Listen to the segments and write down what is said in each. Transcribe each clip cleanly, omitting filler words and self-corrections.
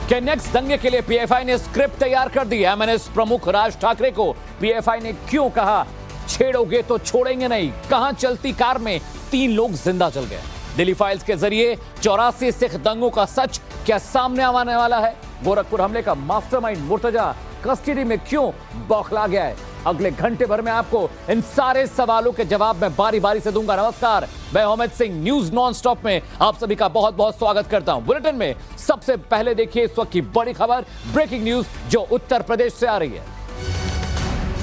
कि नेक्स्ट दंगे के लिए पीएफआई ने स्क्रिप्ट तैयार कर दी। एमएनएस प्रमुख राज ठाकरे को पीएफआई ने क्यों कहा छेड़ोगे तो छोड़ेंगे नहीं, कहां चलती कार में 3 लोग जिंदा जल गए। दिल्ली फाइल्स के जरिए 84 सिख दंगों का सच क्या सामने आने वाला है। गोरखपुर हमले का मास्टरमाइंड मुर्तजा कस्टडी में क्यों बौखला गया है। अगले घंटे भर में आपको इन सारे सवालों के जवाब मैं बारी बारी से दूंगा। नमस्कार, मैं अमित सिंह, न्यूज नॉनस्टॉप में आप सभी का बहुत बहुत स्वागत करता हूं। बुलेटिन में सबसे पहले देखिए इस वक्त की बड़ी खबर, ब्रेकिंग न्यूज जो उत्तर प्रदेश से आ रही है।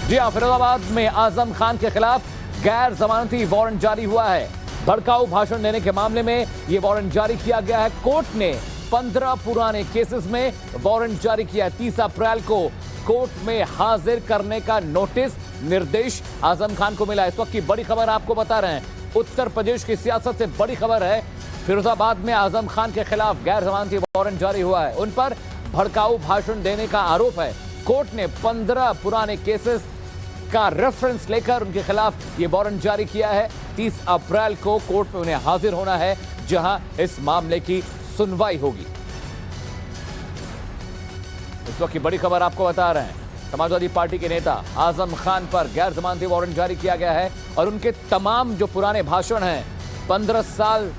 जी हां, फिरोजाबाद में आजम खान के खिलाफ गैर जमानती वारंट जारी हुआ है। भड़काऊ भाषण देने के मामले में यह वारंट जारी किया गया है। कोर्ट ने 15 पुराने केसेस में वारंट जारी किया। 30 अप्रैल को कोर्ट में हाजिर करने का नोटिस निर्देश आजम खान को मिला। इस वक्त की बड़ी खबर आपको बता रहे हैं। उत्तर प्रदेश की सियासत से बड़ी खबर है। फिरोजाबाद में आजम खान के खिलाफ गैर जमानती वारंट जारी हुआ है। उन पर भड़काऊ भाषण देने का आरोप है। कोर्ट ने 15 पुराने केसेस का रेफरेंस लेकर उनके खिलाफ ये वारंट जारी किया है। 30 अप्रैल को कोर्ट में उन्हें हाजिर होना है, जहां इस मामले की सुनवाई होगी। इस वक्त की बड़ी खबर आपको बता रहे हैं। समाजवादी पार्टी के नेता आजम खान पर गैर जमानती वारंट जारी किया गया है और उनके तमाम जो पुराने भाषण हैं, 15 साल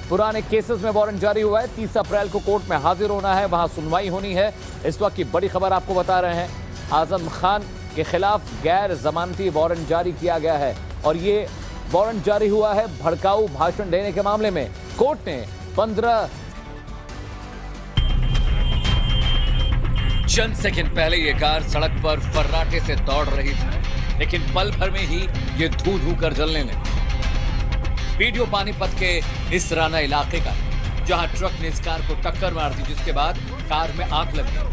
पुराने केसेस में वारंट जारी हुआ है। 30 अप्रैल को कोर्ट में हाजिर होना है, वहां सुनवाई होनी है। इस वक्त की बड़ी खबर आपको बता रहे हैं। आजम खान के खिलाफ गैर जमानती वारंट जारी किया गया है और ये वारंट जारी हुआ है भड़काऊ भाषण देने के मामले में। कोर्ट ने 15 चंद सेकंड पहले ये कार सड़क पर फर्राटे से दौड़ रही थी, लेकिन पल भर में ही ये धू धू कर जलने लगी। वीडियो पानीपत के इस राना इलाके का, जहां ट्रक ने इस कार को टक्कर मार दी, जिसके बाद कार में आग लग गई।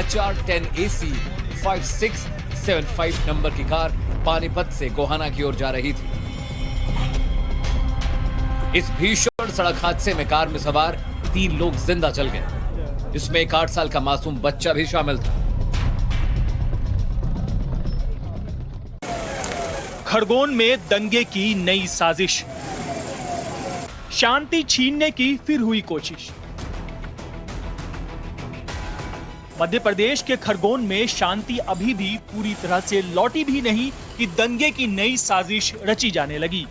HR10AC 5675 नंबर की कार पानीपत से गोहाना की ओर जा रही थी। इस भीषण सड़क हादसे में कार में सवार 3 लोग जिंदा जल गए, जिसमें एक 8 साल का मासूम बच्चा भी शामिल था। खरगोन में दंगे की नई साजिश, शांति छीनने की फिर हुई कोशिश। मध्य प्रदेश के खरगोन में शांति अभी भी पूरी तरह से लौटी भी नहीं कि दंगे की नई साजिश रची जाने लगी।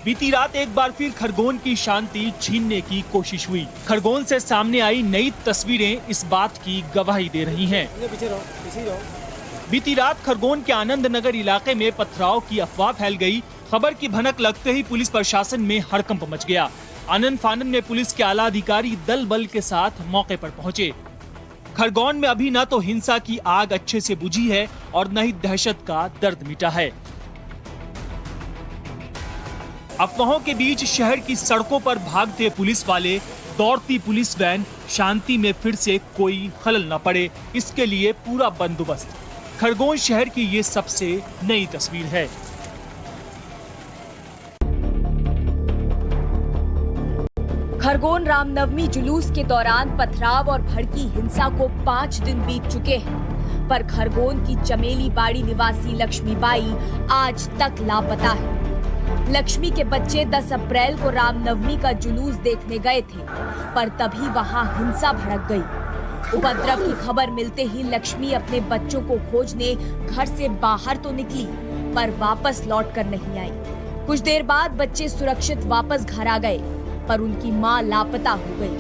बीती रात एक बार फिर खरगोन की शांति छीनने की कोशिश हुई। खरगोन से सामने आई नई तस्वीरें इस बात की गवाही दे रही हैं। बीती रात खरगोन के आनंद नगर इलाके में पथराव की अफवाह फैल गई। खबर की भनक लगते ही पुलिस प्रशासन में हड़कंप मच गया। आनंद फानन में पुलिस के आला अधिकारी दल बल के साथ मौके पर पहुंचे। खरगोन में अभी न तो हिंसा की आग अच्छे से बुझी है और न ही दहशत का दर्द मिटा है। अफवाहों के बीच शहर की सड़कों पर भागते पुलिस वाले, दौड़ती पुलिस वैन, शांति में फिर से कोई खलल न पड़े, इसके लिए पूरा बंदोबस्त। खरगोन शहर की ये सबसे नई तस्वीर है। खरगोन रामनवमी जुलूस के दौरान पथराव और भड़की हिंसा को 5 दिन बीत चुके हैं, पर खरगोन की चमेली बाड़ी निवासी लक्ष्मीबाई आज तक लापता है। लक्ष्मी के बच्चे 10 अप्रैल को रामनवमी का जुलूस देखने गए थे, पर तभी वहां हिंसा भड़क गई। उपद्रव की खबर मिलते ही लक्ष्मी अपने बच्चों को खोजने घर से बाहर तो निकली, पर वापस लौट कर नहीं आई। कुछ देर बाद बच्चे सुरक्षित वापस घर आ गए, पर उनकी मां लापता हो गई।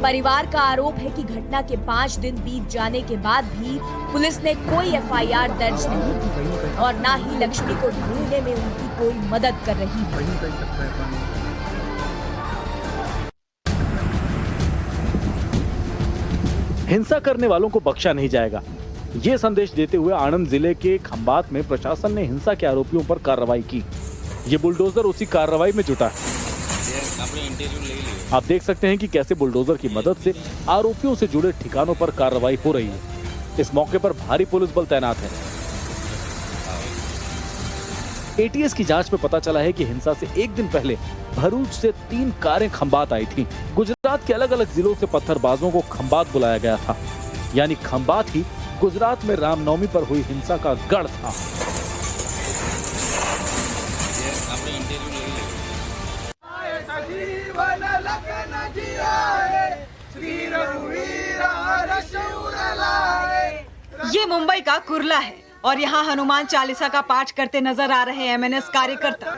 परिवार का आरोप है कि घटना के 5 दिन बीत जाने के बाद भी पुलिस ने कोई FIR दर्ज नहीं की और न ही लक्ष्मी को ढूंढने में उनकी कोई मदद कर रही है। हिंसा करने वालों को बख्शा नहीं जाएगा, ये संदेश देते हुए आनंद जिले के खंबात में प्रशासन ने हिंसा के आरोपियों पर कार्रवाई की। ये बुलडोजर उसी कार्रवाई में जुटा है। आप देख सकते हैं कि कैसे बुलडोजर की मदद से आरोपियों से जुड़े ठिकानों पर कार्रवाई हो रही है। इस मौके पर भारी पुलिस बल तैनात है। ATS की जांच में पता चला है कि हिंसा से एक दिन पहले भरूच से 3 कारें खंबात आई थीं। गुजरात के अलग अलग जिलों से पत्थरबाजों को खंबात बुलाया गया था, यानी खंबात ही गुजरात में रामनवमी पर हुई हिंसा का गढ़ था। जीवन लखन जिया है, श्री ये मुंबई का कुर्ला है और यहाँ हनुमान चालीसा का पाठ करते नजर आ रहे एमएनएस कार्यकर्ता।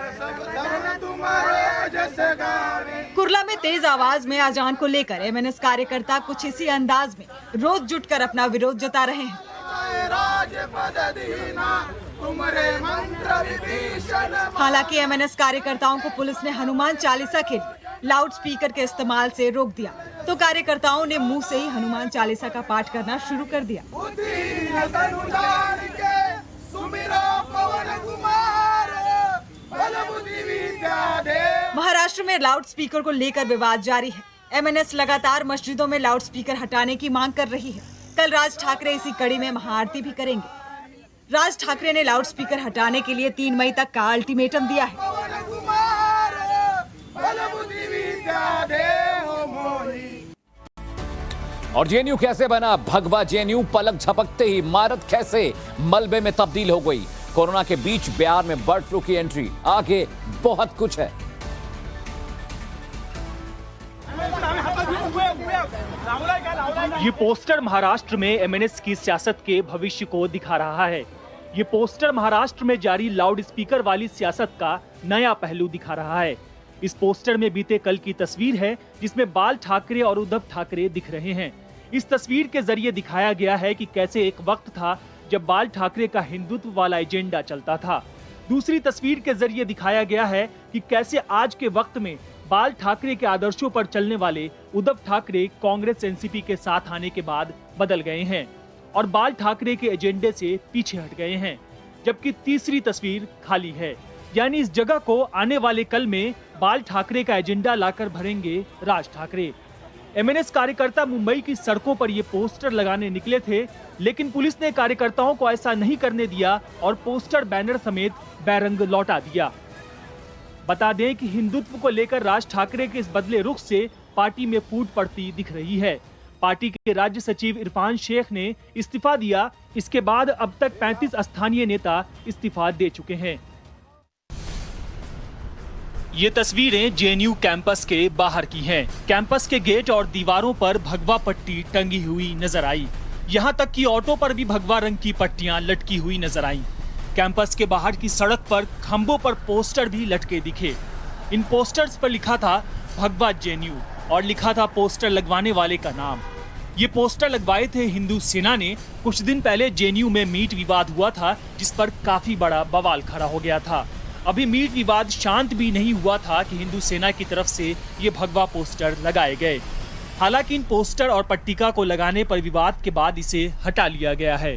कुर्ला में तेज आवाज में अजान को लेकर एमएनएस कार्यकर्ता कुछ इसी अंदाज में रोज जुटकर अपना विरोध जता रहे हैं। हालांकि एमएनएस कार्यकर्ताओं को पुलिस ने हनुमान चालीसा के लिए लाउड स्पीकर के इस्तेमाल से रोक दिया, तो कार्यकर्ताओं ने मुंह से ही हनुमान चालीसा का पाठ करना शुरू कर दिया। महाराष्ट्र में लाउड स्पीकर को लेकर विवाद जारी है। एमएनएस लगातार मस्जिदों में लाउड स्पीकर हटाने की मांग कर रही है। कल राज ठाकरे इसी कड़ी में महाआरती भी करेंगे। राज ठाकरे ने लाउड स्पीकर हटाने के लिए 3 मई तक का अल्टीमेटम दिया है। और जेएनयू कैसे बना भगवा जेएनयू, पलक झपकते ही इमारत कैसे मलबे में तब्दील हो गई। कोरोना के बीच बिहार में बर्ड फ्लू की एंट्री, आगे बहुत कुछ है। ये पोस्टर महाराष्ट्र में एमएनएस की सियासत के भविष्य को दिखा रहा है। ये पोस्टर महाराष्ट्र में जारी लाउड स्पीकर वाली सियासत का नया पहलू दिखा रहा है। इस पोस्टर में बीते कल की तस्वीर है जिसमें बाल ठाकरे और उद्धव ठाकरे दिख रहे हैं। इस तस्वीर के जरिए दिखाया गया है कि कैसे एक वक्त था जब बाल ठाकरे का हिंदुत्व वाला एजेंडा चलता था। दूसरी तस्वीर के जरिए दिखाया गया है कि कैसे आज के वक्त में बाल ठाकरे के आदर्शों पर चलने वाले उद्धव ठाकरे कांग्रेस एनसीपी के साथ आने के बाद बदल गए हैं और बाल ठाकरे के एजेंडे से पीछे हट गए हैं। जबकि तीसरी तस्वीर खाली है, यानी इस जगह को आने वाले कल में बाल ठाकरे का एजेंडा लाकर भरेंगे राज ठाकरे। एमएनएस कार्यकर्ता मुंबई की सड़कों पर ये पोस्टर लगाने निकले थे, लेकिन पुलिस ने कार्यकर्ताओं को ऐसा नहीं करने दिया और पोस्टर बैनर समेत बैरंग लौटा दिया। बता दें कि हिंदुत्व को लेकर राज ठाकरे के इस बदले रुख से पार्टी में फूट पड़ती दिख रही है। पार्टी के राज्य सचिव इरफान शेख ने इस्तीफा दिया। इसके बाद अब तक 35 स्थानीय नेता इस्तीफा दे चुके हैं। ये तस्वीरें जेएनयू कैंपस के बाहर की हैं। कैंपस के गेट और दीवारों पर भगवा पट्टी टंगी हुई नजर आई। यहाँ तक कि ऑटो पर भी भगवा रंग की पट्टियां लटकी हुई नजर आई। कैंपस के बाहर की सड़क पर खंभों पर पोस्टर भी लटके दिखे। इन पोस्टर्स पर लिखा था भगवा जेएनयू और लिखा था पोस्टर लगवाने वाले का नाम। ये पोस्टर लगवाए थे हिंदू सेना ने। कुछ दिन पहले जेएनयू में मीट विवाद हुआ था जिस पर काफी बड़ा बवाल खड़ा हो गया था। अभी मीट विवाद शांत भी नहीं हुआ था कि हिंदू सेना की तरफ से ये भगवा पोस्टर लगाए गए। हालांकि इन पोस्टर और पट्टिका को लगाने पर विवाद के बाद इसे हटा लिया गया है।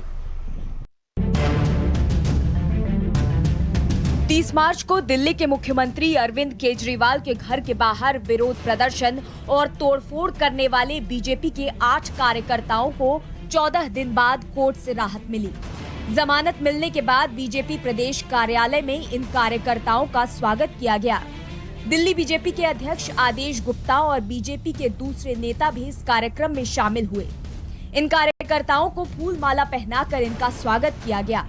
30 मार्च को दिल्ली के मुख्यमंत्री अरविंद केजरीवाल के घर के बाहर विरोध प्रदर्शन और तोड़फोड़ करने वाले बीजेपी के 8 कार्यकर्ताओं को 14 दिन बाद कोर्ट से राहत मिली। जमानत मिलने के बाद बीजेपी प्रदेश कार्यालय में इन कार्यकर्ताओं का स्वागत किया गया। दिल्ली बीजेपी के अध्यक्ष आदेश गुप्ता और बीजेपी के दूसरे नेता भी इस कार्यक्रम में शामिल हुए। इन कार्यकर्ताओं को फूल माला पहनाकर इनका स्वागत किया गया।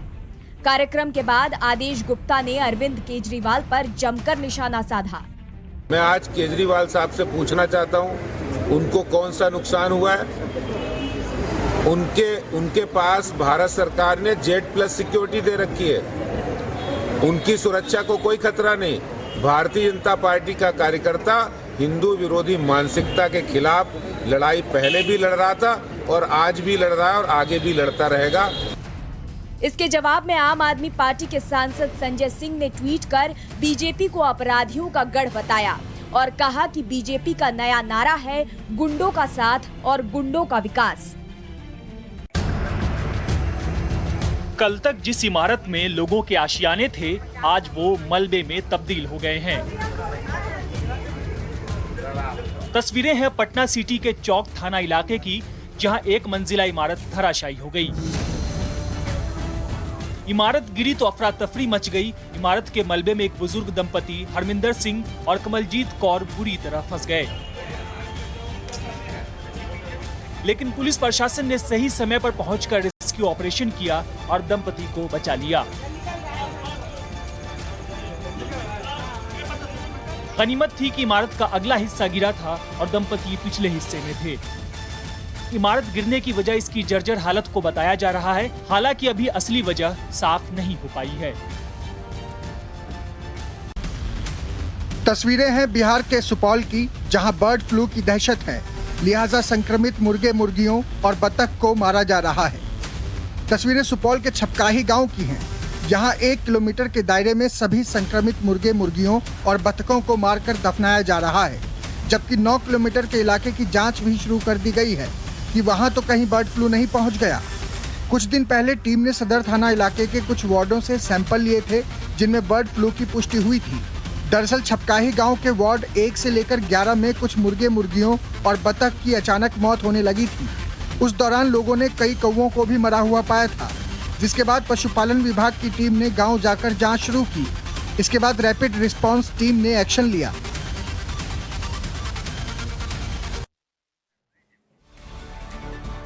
कार्यक्रम के बाद आदेश गुप्ता ने अरविंद केजरीवाल पर जमकर निशाना साधा। मैं आज केजरीवाल साहब से पूछना चाहता हूं, उनको कौन सा नुकसान हुआ है? उनके पास भारत सरकार ने Z+ सिक्योरिटी दे रखी है। उनकी सुरक्षा को कोई खतरा नहीं। भारतीय जनता पार्टी का कार्यकर्ता हिंदू विरोधी मानसिकता के खिलाफ लड़ाई पहले भी लड़ रहा था और आज भी लड़ रहा है और आगे भी लड़ता रहेगा। इसके जवाब में आम आदमी पार्टी के सांसद संजय सिंह ने ट्वीट कर बीजेपी को अपराधियों का गढ़ बताया और कहा कि बीजेपी का नया नारा है गुंडों का साथ और गुंडों का विकास। कल तक जिस इमारत में लोगों के आशियाने थे, आज वो मलबे में तब्दील हो गए हैं। तस्वीरें हैं पटना सिटी के चौक थाना इलाके की, जहां एक मंजिला इमारत धराशायी हो गई। इमारत गिरी तो अफरा तफरी मच गई। इमारत के मलबे में एक बुजुर्ग दंपति हरमिंदर सिंह और कमलजीत कौर बुरी तरह फंस गए, लेकिन पुलिस प्रशासन ने सही समय पर पहुंचकर रेस्क्यू ऑपरेशन किया और दंपति को बचा लिया। गनीमत थी कि इमारत का अगला हिस्सा गिरा था और दंपति पिछले हिस्से में थे। इमारत गिरने की वजह इसकी जर्जर हालत को बताया जा रहा है। हालांकि अभी असली वजह साफ नहीं हो पाई है। तस्वीरें हैं बिहार के सुपौल की, जहां बर्ड फ्लू की दहशत है, लिहाजा संक्रमित मुर्गे मुर्गियों और बतख को मारा जा रहा है। तस्वीरें सुपौल के छपकाही गांव की हैं, जहां 1 किलोमीटर के दायरे में सभी संक्रमित मुर्गे मुर्गियों और बतखों को मारकर दफनाया जा रहा है, जबकि 9 किलोमीटर के इलाके की जांच भी शुरू कर दी गई है कि वहां तो कहीं बर्ड फ्लू नहीं पहुंच गया। कुछ दिन पहले टीम ने सदर थाना इलाके के कुछ वार्डों से सैंपल लिए थे, जिनमें बर्ड फ्लू की पुष्टि हुई थी। दरअसल छपकाही गांव के वार्ड 1 से लेकर 11 में कुछ मुर्गे मुर्गियों और बतख की अचानक मौत होने लगी थी। उस दौरान लोगों ने कई कौवों को भी मरा हुआ पाया था, जिसके बाद पशुपालन विभाग की टीम ने गांव जाकर जांच शुरू की। इसके बाद रैपिड रिस्पांस टीम ने एक्शन लिया।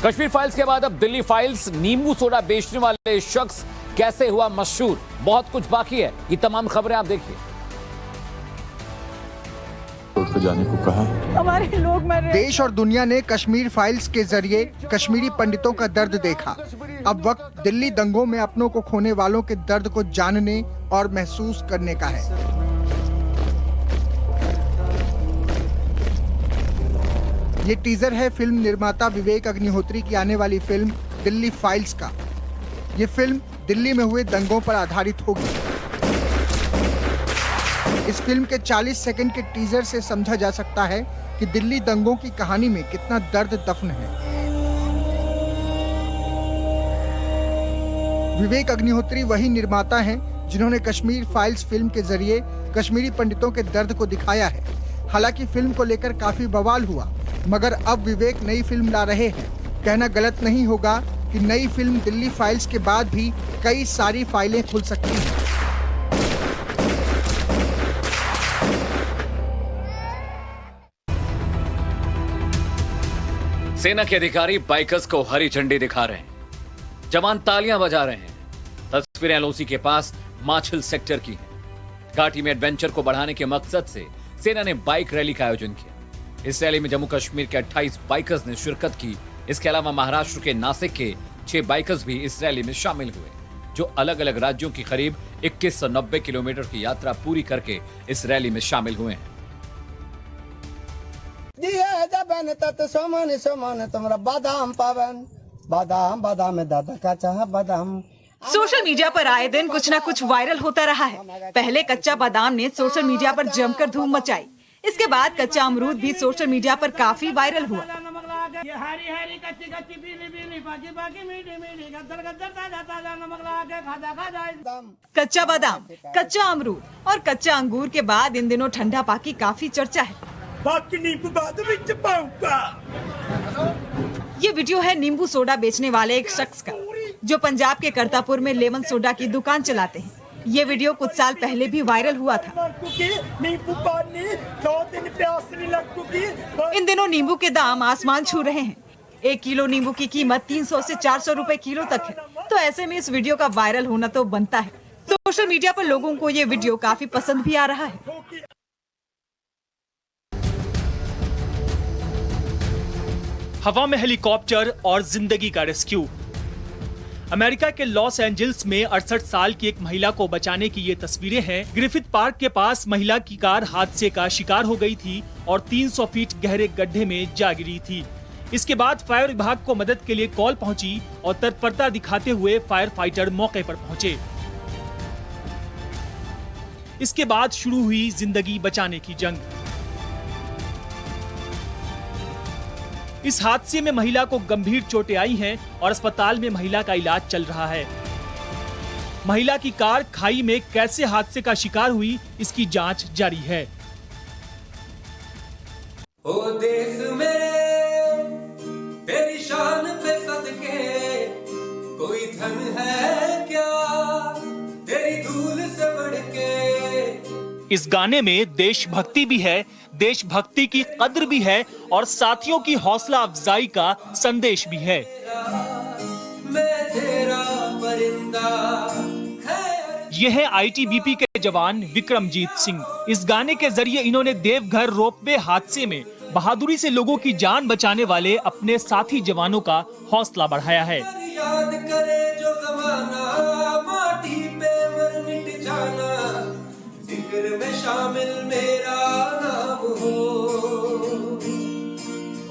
कश्मीर फाइल्स के बाद अब दिल्ली फाइल्स। नींबू सोडा बेचने वाले शख्स कैसे हुआ मशहूर, बहुत कुछ बाकी है। ये तमाम खबरें आप देखिए। जाने को कहा हमारे लोग मर रहे हैं। देश और दुनिया ने कश्मीर फाइल्स के जरिए कश्मीरी पंडितों का दर्द देखा। अब वक्त दिल्ली दंगों में अपनों को खोने वालों के दर्द को जानने और महसूस करने का है। ये टीजर है फिल्म निर्माता विवेक अग्निहोत्री की आने वाली फिल्म दिल्ली फाइल्स का। ये फिल्म दिल्ली में हुए दंगों पर आधारित होगी। इस फिल्म के 40 सेकंड के टीजर से समझा जा सकता है कि दिल्ली दंगों की कहानी में कितना दर्द दफन है। विवेक अग्निहोत्री वही निर्माता हैं जिन्होंने कश्मीर फाइल्स फिल्म के जरिए कश्मीरी पंडितों के दर्द को दिखाया है। हालांकि फिल्म को लेकर काफी बवाल हुआ, मगर अब विवेक नई फिल्म ला रहे हैं। कहना गलत नहीं होगा कि नई फिल्म दिल्ली फाइल्स के बाद भी कई सारी फाइलें खुल सकती हैं। सेना के अधिकारी बाइकर्स को हरी झंडी दिखा रहे हैं, जवान तालियां बजा रहे हैं। तस्वीरें एलओसी के पास माछिल सेक्टर की हैं। घाटी में एडवेंचर को बढ़ाने के मकसद से सेना ने बाइक रैली का आयोजन किया। इस रैली में जम्मू कश्मीर के 28 बाइकर्स ने शिरकत की। इसके अलावा महाराष्ट्र के नासिक के 6 बाइकर्स भी इस रैली में शामिल हुए, जो अलग अलग राज्यों की करीब 2190 किलोमीटर की यात्रा पूरी करके इस रैली में शामिल हुए हैं। बादाम पावन बादाम बादाम दादा का चाह बादाम। सोशल मीडिया पर आए दिन कुछ न कुछ वायरल होता रहा है। पहले कच्चा बादाम ने सोशल मीडिया पर जमकर धूम मचाई। इसके बाद कच्चा अमरूद भी सोशल मीडिया पर काफी वायरल हुआ। कच्चा बादाम, कच्चा अमरूद और कच्चा अंगूर के बाद इन दिनों ठंडा पाकी काफी चर्चा है। ये वीडियो है नींबू सोडा बेचने वाले एक शख्स का, जो पंजाब के करतापुर में लेमन सोडा की दुकान चलाते हैं। ये वीडियो कुछ साल पहले भी वायरल हुआ था। इन दिनों नींबू के दाम आसमान छू रहे हैं। 1 किलो नींबू की कीमत 300 से 400 रुपए किलो तक है। तो ऐसे में इस वीडियो का वायरल होना तो बनता है। सोशल मीडिया पर लोगों को ये वीडियो काफी पसंद भी आ रहा है। हवा में हेलीकॉप्टर और जिंदगी का रेस्क्यू। अमेरिका के लॉस एंजल्स में 68 साल की एक महिला को बचाने की ये तस्वीरें हैं। ग्रिफिथ पार्क के पास महिला की कार हादसे का शिकार हो गई थी और 300 फीट गहरे गड्ढे में जा गिरी थी। इसके बाद फायर विभाग को मदद के लिए कॉल पहुंची और तत्परता दिखाते हुए फायर फाइटर मौके पर पहुंचे। इसके बाद शुरू हुई जिंदगी बचाने की जंग। इस हादसे में महिला को गंभीर चोटें आई हैं और अस्पताल में महिला का इलाज चल रहा है। महिला की कार खाई में कैसे हादसे का शिकार हुई, इसकी जांच जारी है। ओ देश में तेरी शान पे सदके कोई धन है क्या, तेरी धूल से बढ़ के। इस गाने में देशभक्ति भी है, देशभक्ति की कद्र भी है और साथियों की हौसला अफजाई का संदेश भी है। मैं तेरा परिंदा है। यह है आईटीबीपी के जवान विक्रमजीत सिंह। इस गाने के जरिए इन्होंने देवघर रोपवे हादसे में बहादुरी से लोगों की जान बचाने वाले अपने साथी जवानों का हौसला बढ़ाया है। याद करे जो जमाना माटी पे मर मिट जाना, जिक्र में शामिल मेरा नाम हो,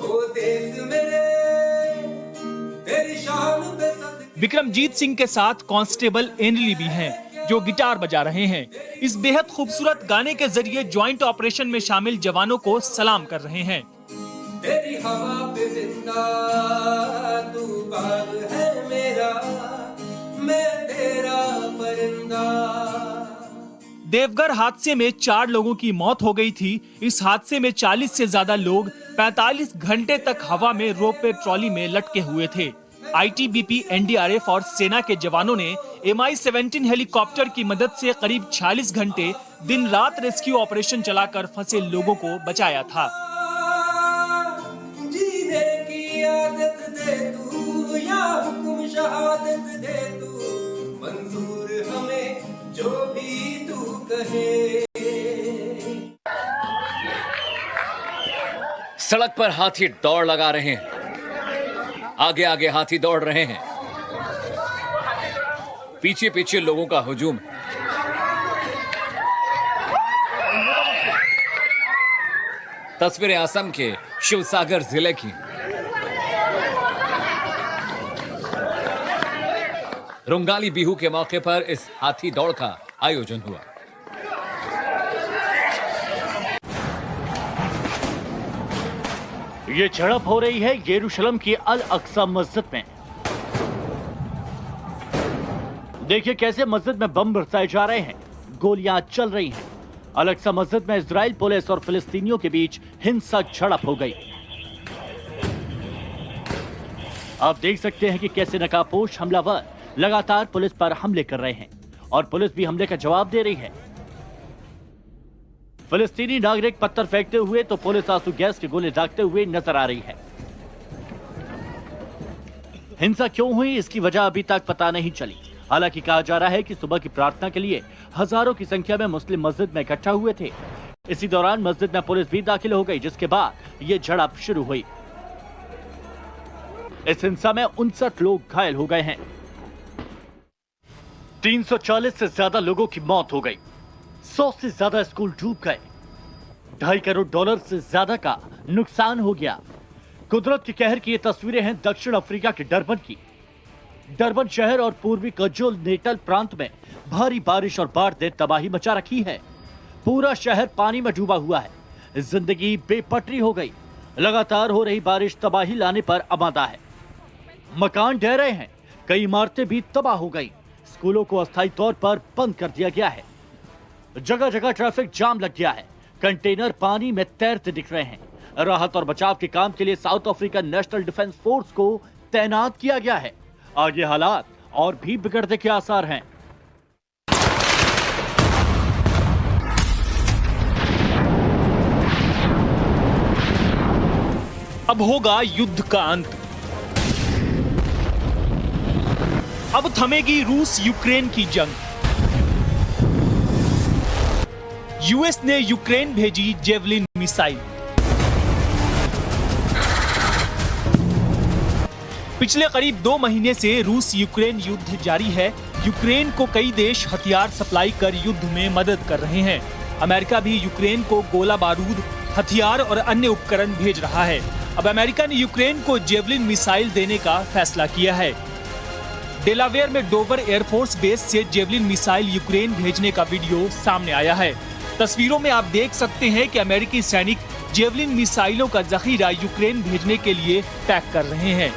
ओ देश मेरे तेरी शान पे सद। विक्रमजीत सिंह के साथ कांस्टेबल एनली भी हैं, जो गिटार बजा रहे हैं। इस बेहद खूबसूरत गाने के जरिए ज्वाइंट ऑपरेशन में शामिल जवानों को सलाम कर रहे हैं। तेरी हवा पे जिंदा तू बाग है मेरा, मैं तेरा परिंदा। देवघर हादसे में 4 लोगों की मौत हो गई थी। इस हादसे में 40 से ज्यादा लोग 45 घंटे तक हवा में रोपवे ट्रॉली में लटके हुए थे। आईटीबीपी, एनडीआरएफ और सेना के जवानों ने MI-17 हेलीकॉप्टर की मदद से करीब 46 घंटे दिन रात रेस्क्यू ऑपरेशन चलाकर फंसे लोगों को बचाया था। जीने की आदत दे तू या हुक्म शहादत दे तू, मंजूर हमें जो भी तू कहे। सड़क पर हाथी दौड़ लगा रहे हैं, आगे आगे हाथी दौड़ रहे हैं, पीछे पीछे लोगों का हुजूम। तस्वीरें असम के शिवसागर जिले की। रुंगाली बिहू के मौके पर इस हाथी दौड़ का आयोजन हुआ। ये झड़प हो रही है यरूशलेम की अल अक्सा मस्जिद में। देखिए कैसे मस्जिद में बम बरसाए जा रहे हैं, गोलियां चल रही हैं। अल अक्सा मस्जिद में इजराइल पुलिस और फिलिस्तीनियों के बीच हिंसक झड़प हो गई। आप देख सकते हैं कि कैसे नकाबपोश हमलावर लगातार पुलिस पर हमले कर रहे हैं और पुलिस भी हमले का जवाब दे रही है। फिलिस्तीनी नागरिक पत्थर फेंकते हुए तो पुलिस आंसू गैस के गोले दागते हुए नजर आ रही है। हिंसा क्यों हुई, इसकी वजह अभी तक पता नहीं चली। हालांकि कहा जा रहा है कि सुबह की प्रार्थना के लिए हजारों की संख्या में मुस्लिम मस्जिद में इकट्ठा हुए थे। इसी दौरान मस्जिद में पुलिस भी दाखिल हो गई, जिसके बाद ये झड़प शुरू हुई। इस हिंसा में 59 लोग घायल हो गए हैं। 340 से ज्यादा लोगों की मौत हो गई। 100 से ज्यादा स्कूल डूब गए। $2.5 करोड़ से ज्यादा का नुकसान हो गया। कुदरत के कहर की ये तस्वीरें हैं दक्षिण अफ्रीका के डरबन की। डरबन शहर और पूर्वी क्वाज़ुलु नेटल प्रांत में भारी बारिश और बाढ़ ने तबाही मचा रखी है। पूरा शहर पानी में डूबा हुआ है। जिंदगी बेपटरी हो गई। लगातार हो रही बारिश तबाही लाने पर आमादा है। मकान ढह रहे हैं, कई इमारतें भी तबाह हो गई। स्कूलों को अस्थायी तौर पर बंद कर दिया गया है। जगह जगह ट्रैफिक जाम लग गया है। कंटेनर पानी में तैरते दिख रहे हैं। राहत और बचाव के काम के लिए south African national defence force को तैनात किया गया है। आगे हालात और भी बिगड़ने के आसार हैं। अब होगा युद्ध का अंत। अब थमेगी रूस यूक्रेन की जंग। यूएस ने यूक्रेन भेजी जेवलिन मिसाइल। पिछले करीब 2 महीने से रूस यूक्रेन युद्ध जारी है। यूक्रेन को कई देश हथियार सप्लाई कर युद्ध में मदद कर रहे हैं। अमेरिका भी यूक्रेन को गोला बारूद, हथियार और अन्य उपकरण भेज रहा है। अब अमेरिका ने यूक्रेन को जेवलिन मिसाइल देने का फैसला किया है। डेलावेयर में डोवर एयरफोर्स बेस से जेवलिन मिसाइल यूक्रेन भेजने का वीडियो सामने आया है। तस्वीरों में आप देख सकते हैं कि अमेरिकी सैनिक जेवलिन मिसाइलों का जखीरा यूक्रेन भेजने के लिए पैक कर रहे हैं।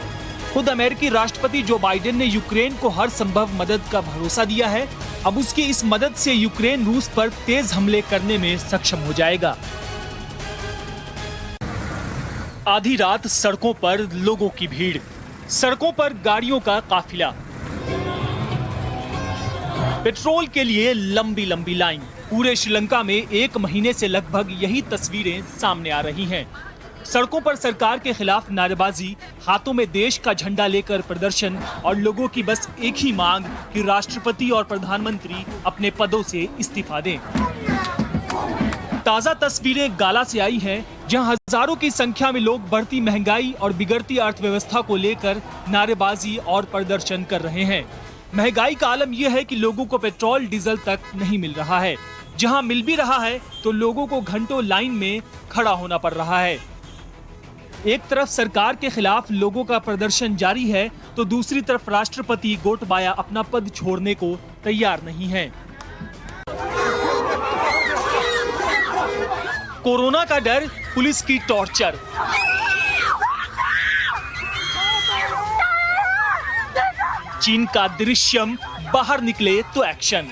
खुद अमेरिकी राष्ट्रपति जो बाइडेन ने यूक्रेन को हर संभव मदद का भरोसा दिया है। अब उसकी इस मदद से यूक्रेन रूस पर तेज हमले करने में सक्षम हो जाएगा। आधी रात सड़कों पर लोगों की भीड़, सड़कों पर गाड़ियों का काफिला, पेट्रोल के लिए लंबी लंबी लाइन। पूरे श्रीलंका में 1 महीने से लगभग यही तस्वीरें सामने आ रही हैं। सड़कों पर सरकार के खिलाफ नारेबाजी, हाथों में देश का झंडा लेकर प्रदर्शन और लोगों की बस एक ही मांग कि राष्ट्रपति और प्रधानमंत्री अपने पदों से इस्तीफा दें। ताजा तस्वीरें गाला से आई हैं, जहां हजारों की संख्या में लोग बढ़ती महंगाई और बिगड़ती अर्थव्यवस्था को लेकर नारेबाजी और प्रदर्शन कर रहे हैं। महंगाई का आलम यह है कि लोगों को पेट्रोल डीजल तक नहीं मिल रहा है। जहां मिल भी रहा है तो लोगों को घंटों लाइन में खड़ा होना पड़ रहा है। एक तरफ सरकार के खिलाफ लोगों का प्रदर्शन जारी है तो दूसरी तरफ राष्ट्रपति गोटबाया अपना पद छोड़ने को तैयार नहीं है। कोरोना का डर, पुलिस की टॉर्चर। चीन का दृश्यम, बाहर निकले तो एक्शन।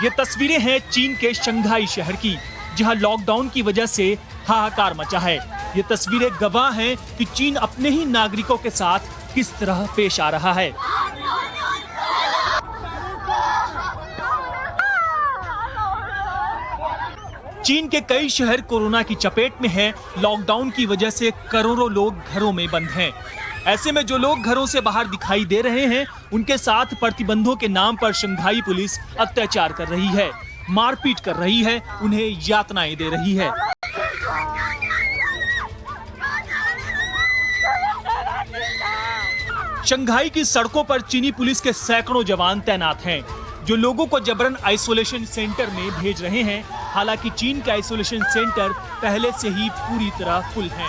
ये तस्वीरें हैं चीन के शंघाई शहर की, जहां लॉकडाउन की वजह से हाहाकार मचा है। ये तस्वीरें गवाह हैं कि चीन अपने ही नागरिकों के साथ किस तरह पेश आ रहा है। चीन के कई शहर कोरोना की चपेट में हैं। लॉकडाउन की वजह से करोड़ों लोग घरों में बंद हैं। ऐसे में जो लोग घरों से बाहर दिखाई दे रहे हैं, उनके साथ प्रतिबंधों के नाम पर शंघाई पुलिस अत्याचार कर रही है, मारपीट कर रही है, उन्हें यातनाएं दे रही है। शंघाई की सड़कों पर चीनी पुलिस के सैकड़ों जवान तैनात हैं, जो लोगों को जबरन आइसोलेशन सेंटर में भेज रहे हैं। हालांकि चीन का आइसोलेशन सेंटर पहले से ही पूरी तरह फुल है।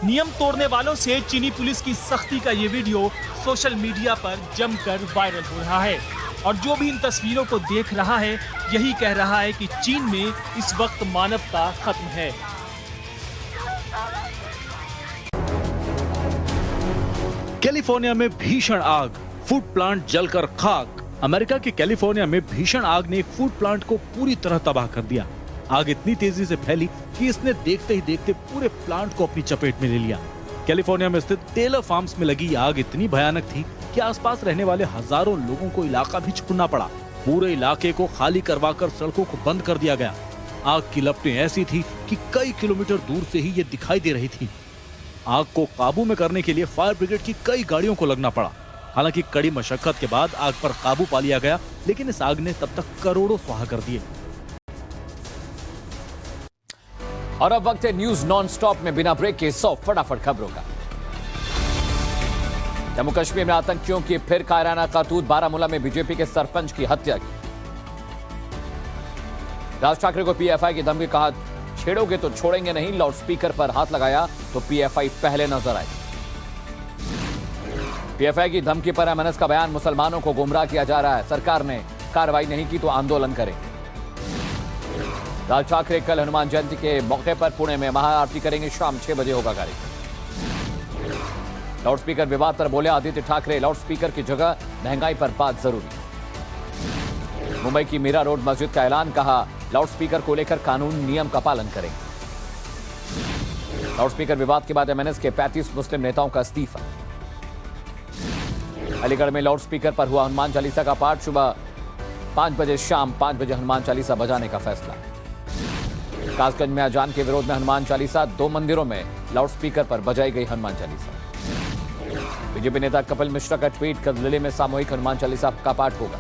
नियम तोड़ने वालों से चीनी पुलिस की सख्ती का ये वीडियो सोशल मीडिया पर जमकर वायरल हो रहा है और जो भी इन तस्वीरों को देख रहा है, यही कह रहा है कि चीन में इस वक्त मानवता खत्म है। कैलिफोर्निया में भीषण आग, फूड प्लांट जलकर खाक। अमेरिका के कैलिफोर्निया में भीषण आग ने एक फूड प्लांट को पूरी तरह तबाह कर दिया। आग इतनी तेजी से फैली कि इसने देखते ही देखते पूरे प्लांट को अपनी चपेट में ले लिया। कैलिफोर्निया में स्थित टेलर फार्म्स में लगी आग इतनी भयानक थी कि आसपास रहने वाले हजारों लोगों को इलाका भी छोड़ना पड़ा। पूरे इलाके को खाली करवाकर सड़कों को बंद कर दिया गया। आग की लपटें ऐसी थी कि कई किलोमीटर दूर से ही ये दिखाई दे रही थी। आग को काबू में करने के लिए फायर ब्रिगेड की कई गाड़ियों को लगना पड़ा। हालांकि कड़ी मशक्कत के बाद आग पर काबू पा लिया गया, लेकिन इस आग ने तब तक करोड़ों स्वाहा कर दिए। और अब वक्त है न्यूज नॉनस्टॉप में बिना ब्रेक के 100 फटाफट खबरों का। जम्मू कश्मीर में आतंकियों की फिर कायराना करतूत, बारामूला में बीजेपी के सरपंच की हत्या की। राज ठाकरे को पीएफआई की धमकी, कहा छेड़ोगे तो छोड़ेंगे नहीं। लाउडस्पीकर पर हाथ लगाया तो पीएफआई पहले नजर आई। पीएफआई की धमकी पर एमएनएस का बयान, मुसलमानों को गुमराह किया जा रहा है, सरकार ने कार्रवाई नहीं की तो आंदोलन करेंगे। राज ठाकरे कल हनुमान जयंती के मौके पर पुणे में महाआरती करेंगे, शाम 6 बजे होगा कार्यक्रम। लाउडस्पीकर विवाद पर बोले आदित्य ठाकरे, लाउडस्पीकर की जगह महंगाई पर बात जरूरी। मुंबई की मीरा रोड मस्जिद का ऐलान, कहा लाउडस्पीकर को लेकर कानून नियम का पालन करेंगे। लाउडस्पीकर विवाद के बाद एमएनएस के 35 मुस्लिम नेताओं का इस्तीफा। अलीगढ़ में लाउडस्पीकर पर हुआ हनुमान चालीसा का पाठ, सुबह 5 बजे शाम 5 बजे हनुमान चालीसा बजाने का फैसला। कासगंज में अजान के विरोध में हनुमान चालीसा, 2 मंदिरों में लाउडस्पीकर पर बजाई गई हनुमान चालीसा। बीजेपी नेता कपिल मिश्रा का ट्वीट, कल जिले में सामूहिक हनुमान चालीसा का पाठ होगा।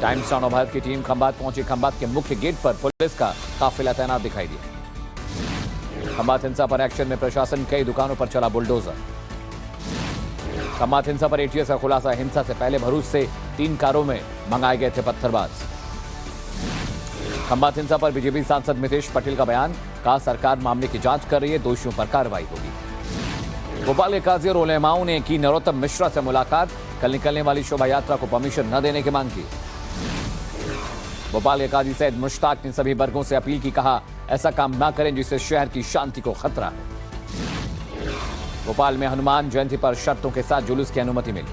टाइम्स टाउन भारत की टीम खंभात पहुंची। खंभात के मुख्य गेट पर पुलिस का काफिला तैनात दिखाई दिया। खंभात हिंसा पर एक्शन में प्रशासन, कई दुकानों पर चला बुलडोजर। खंभात हिंसा पर एटीएस का खुलासा, हिंसा से पहले भरूच से 3 कारों में मंगाए गए थे पत्थरबाज। खंभात हिंसा पर बीजेपी सांसद मितेश पटेल का बयान, कहा सरकार मामले की जांच कर रही है, दोषियों पर कार्रवाई होगी। भोपाल के काजी और उलेमाओं ने की नरोत्तम मिश्रा से मुलाकात, कल निकलने वाली शोभा यात्रा को परमिशन न देने की मांग की। भोपाल के काजी सैयद मुश्ताक ने सभी वर्गों से अपील की, कहा ऐसा काम न करें जिससे शहर की शांति को खतरा है। भोपाल में हनुमान जयंती पर शर्तों के साथ जुलूस की अनुमति मिली।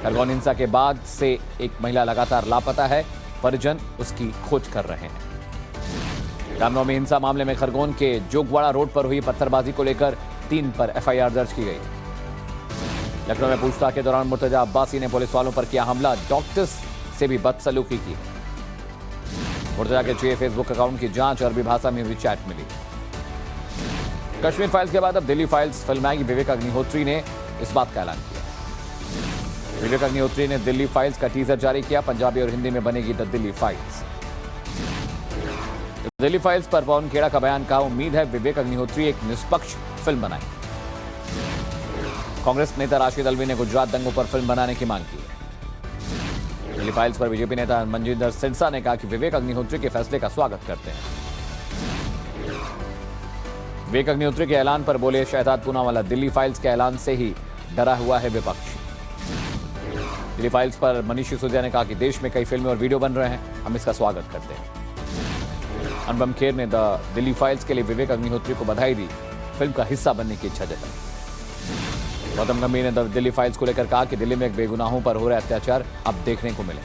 खरगोन हिंसा के बाद से एक महिला लगातार लापता है, परिजन उसकी खोज कर रहे हैं। रामनवमी हिंसा मामले में खरगोन के जोगवाड़ा रोड पर हुई पत्थरबाजी को लेकर 3 पर एफआईआर दर्ज की गई। लखनऊ में पूछताछ के दौरान मुर्तजा अब्बासी ने पुलिस वालों पर किया हमला, डॉक्टर्स से भी बदसलूकी की। मुर्तजा के 6 फेसबुक अकाउंट की जांच, अरबी भाषा में हुई चैट मिली। कश्मीर फाइल्स के बाद अब दिल्ली फाइल्स फिल्म आई, विवेक अग्निहोत्री ने इस बात का ऐलान किया। विवेक अग्निहोत्री ने दिल्ली फाइल्स का टीजर जारी किया। पंजाबी और हिंदी में बनेगी the Delhi files. Delhi files पर पवन खेड़ा का बयान कहा, उम्मीद है विवेक अग्निहोत्री एक निष्पक्ष फिल्म बनाए। कांग्रेस नेता राशिद अल्वी ने गुजरात दंगों पर फिल्म बनाने की मांग की है। दिल्ली फाइल्स पर बीजेपी नेता मनजिंदर सिरसा ने कहा कि विवेक अग्निहोत्री के फैसले का स्वागत करते हैं। विवेक अग्निहोत्री के ऐलान पर बोले शहजाद पूनावाला, दिल्ली फाइल्स के ऐलान से ही डरा हुआ है विपक्ष। दिल्ली फाइल्स पर मनीष सिसोदिया ने कहा कि देश में कई फिल्में और वीडियो बन रहे हैं, हम इसका स्वागत करते हैं। अनुपम खेर ने द दिल्ली फाइल्स के लिए विवेक अग्निहोत्री को बधाई दी, फिल्म का हिस्सा बनने की इच्छा जताई। गौतम गंभीर ने द दिल्ली फाइल्स को लेकर कहा कि दिल्ली में बेगुनाहों पर हो रहे अत्याचार अब देखने को मिले।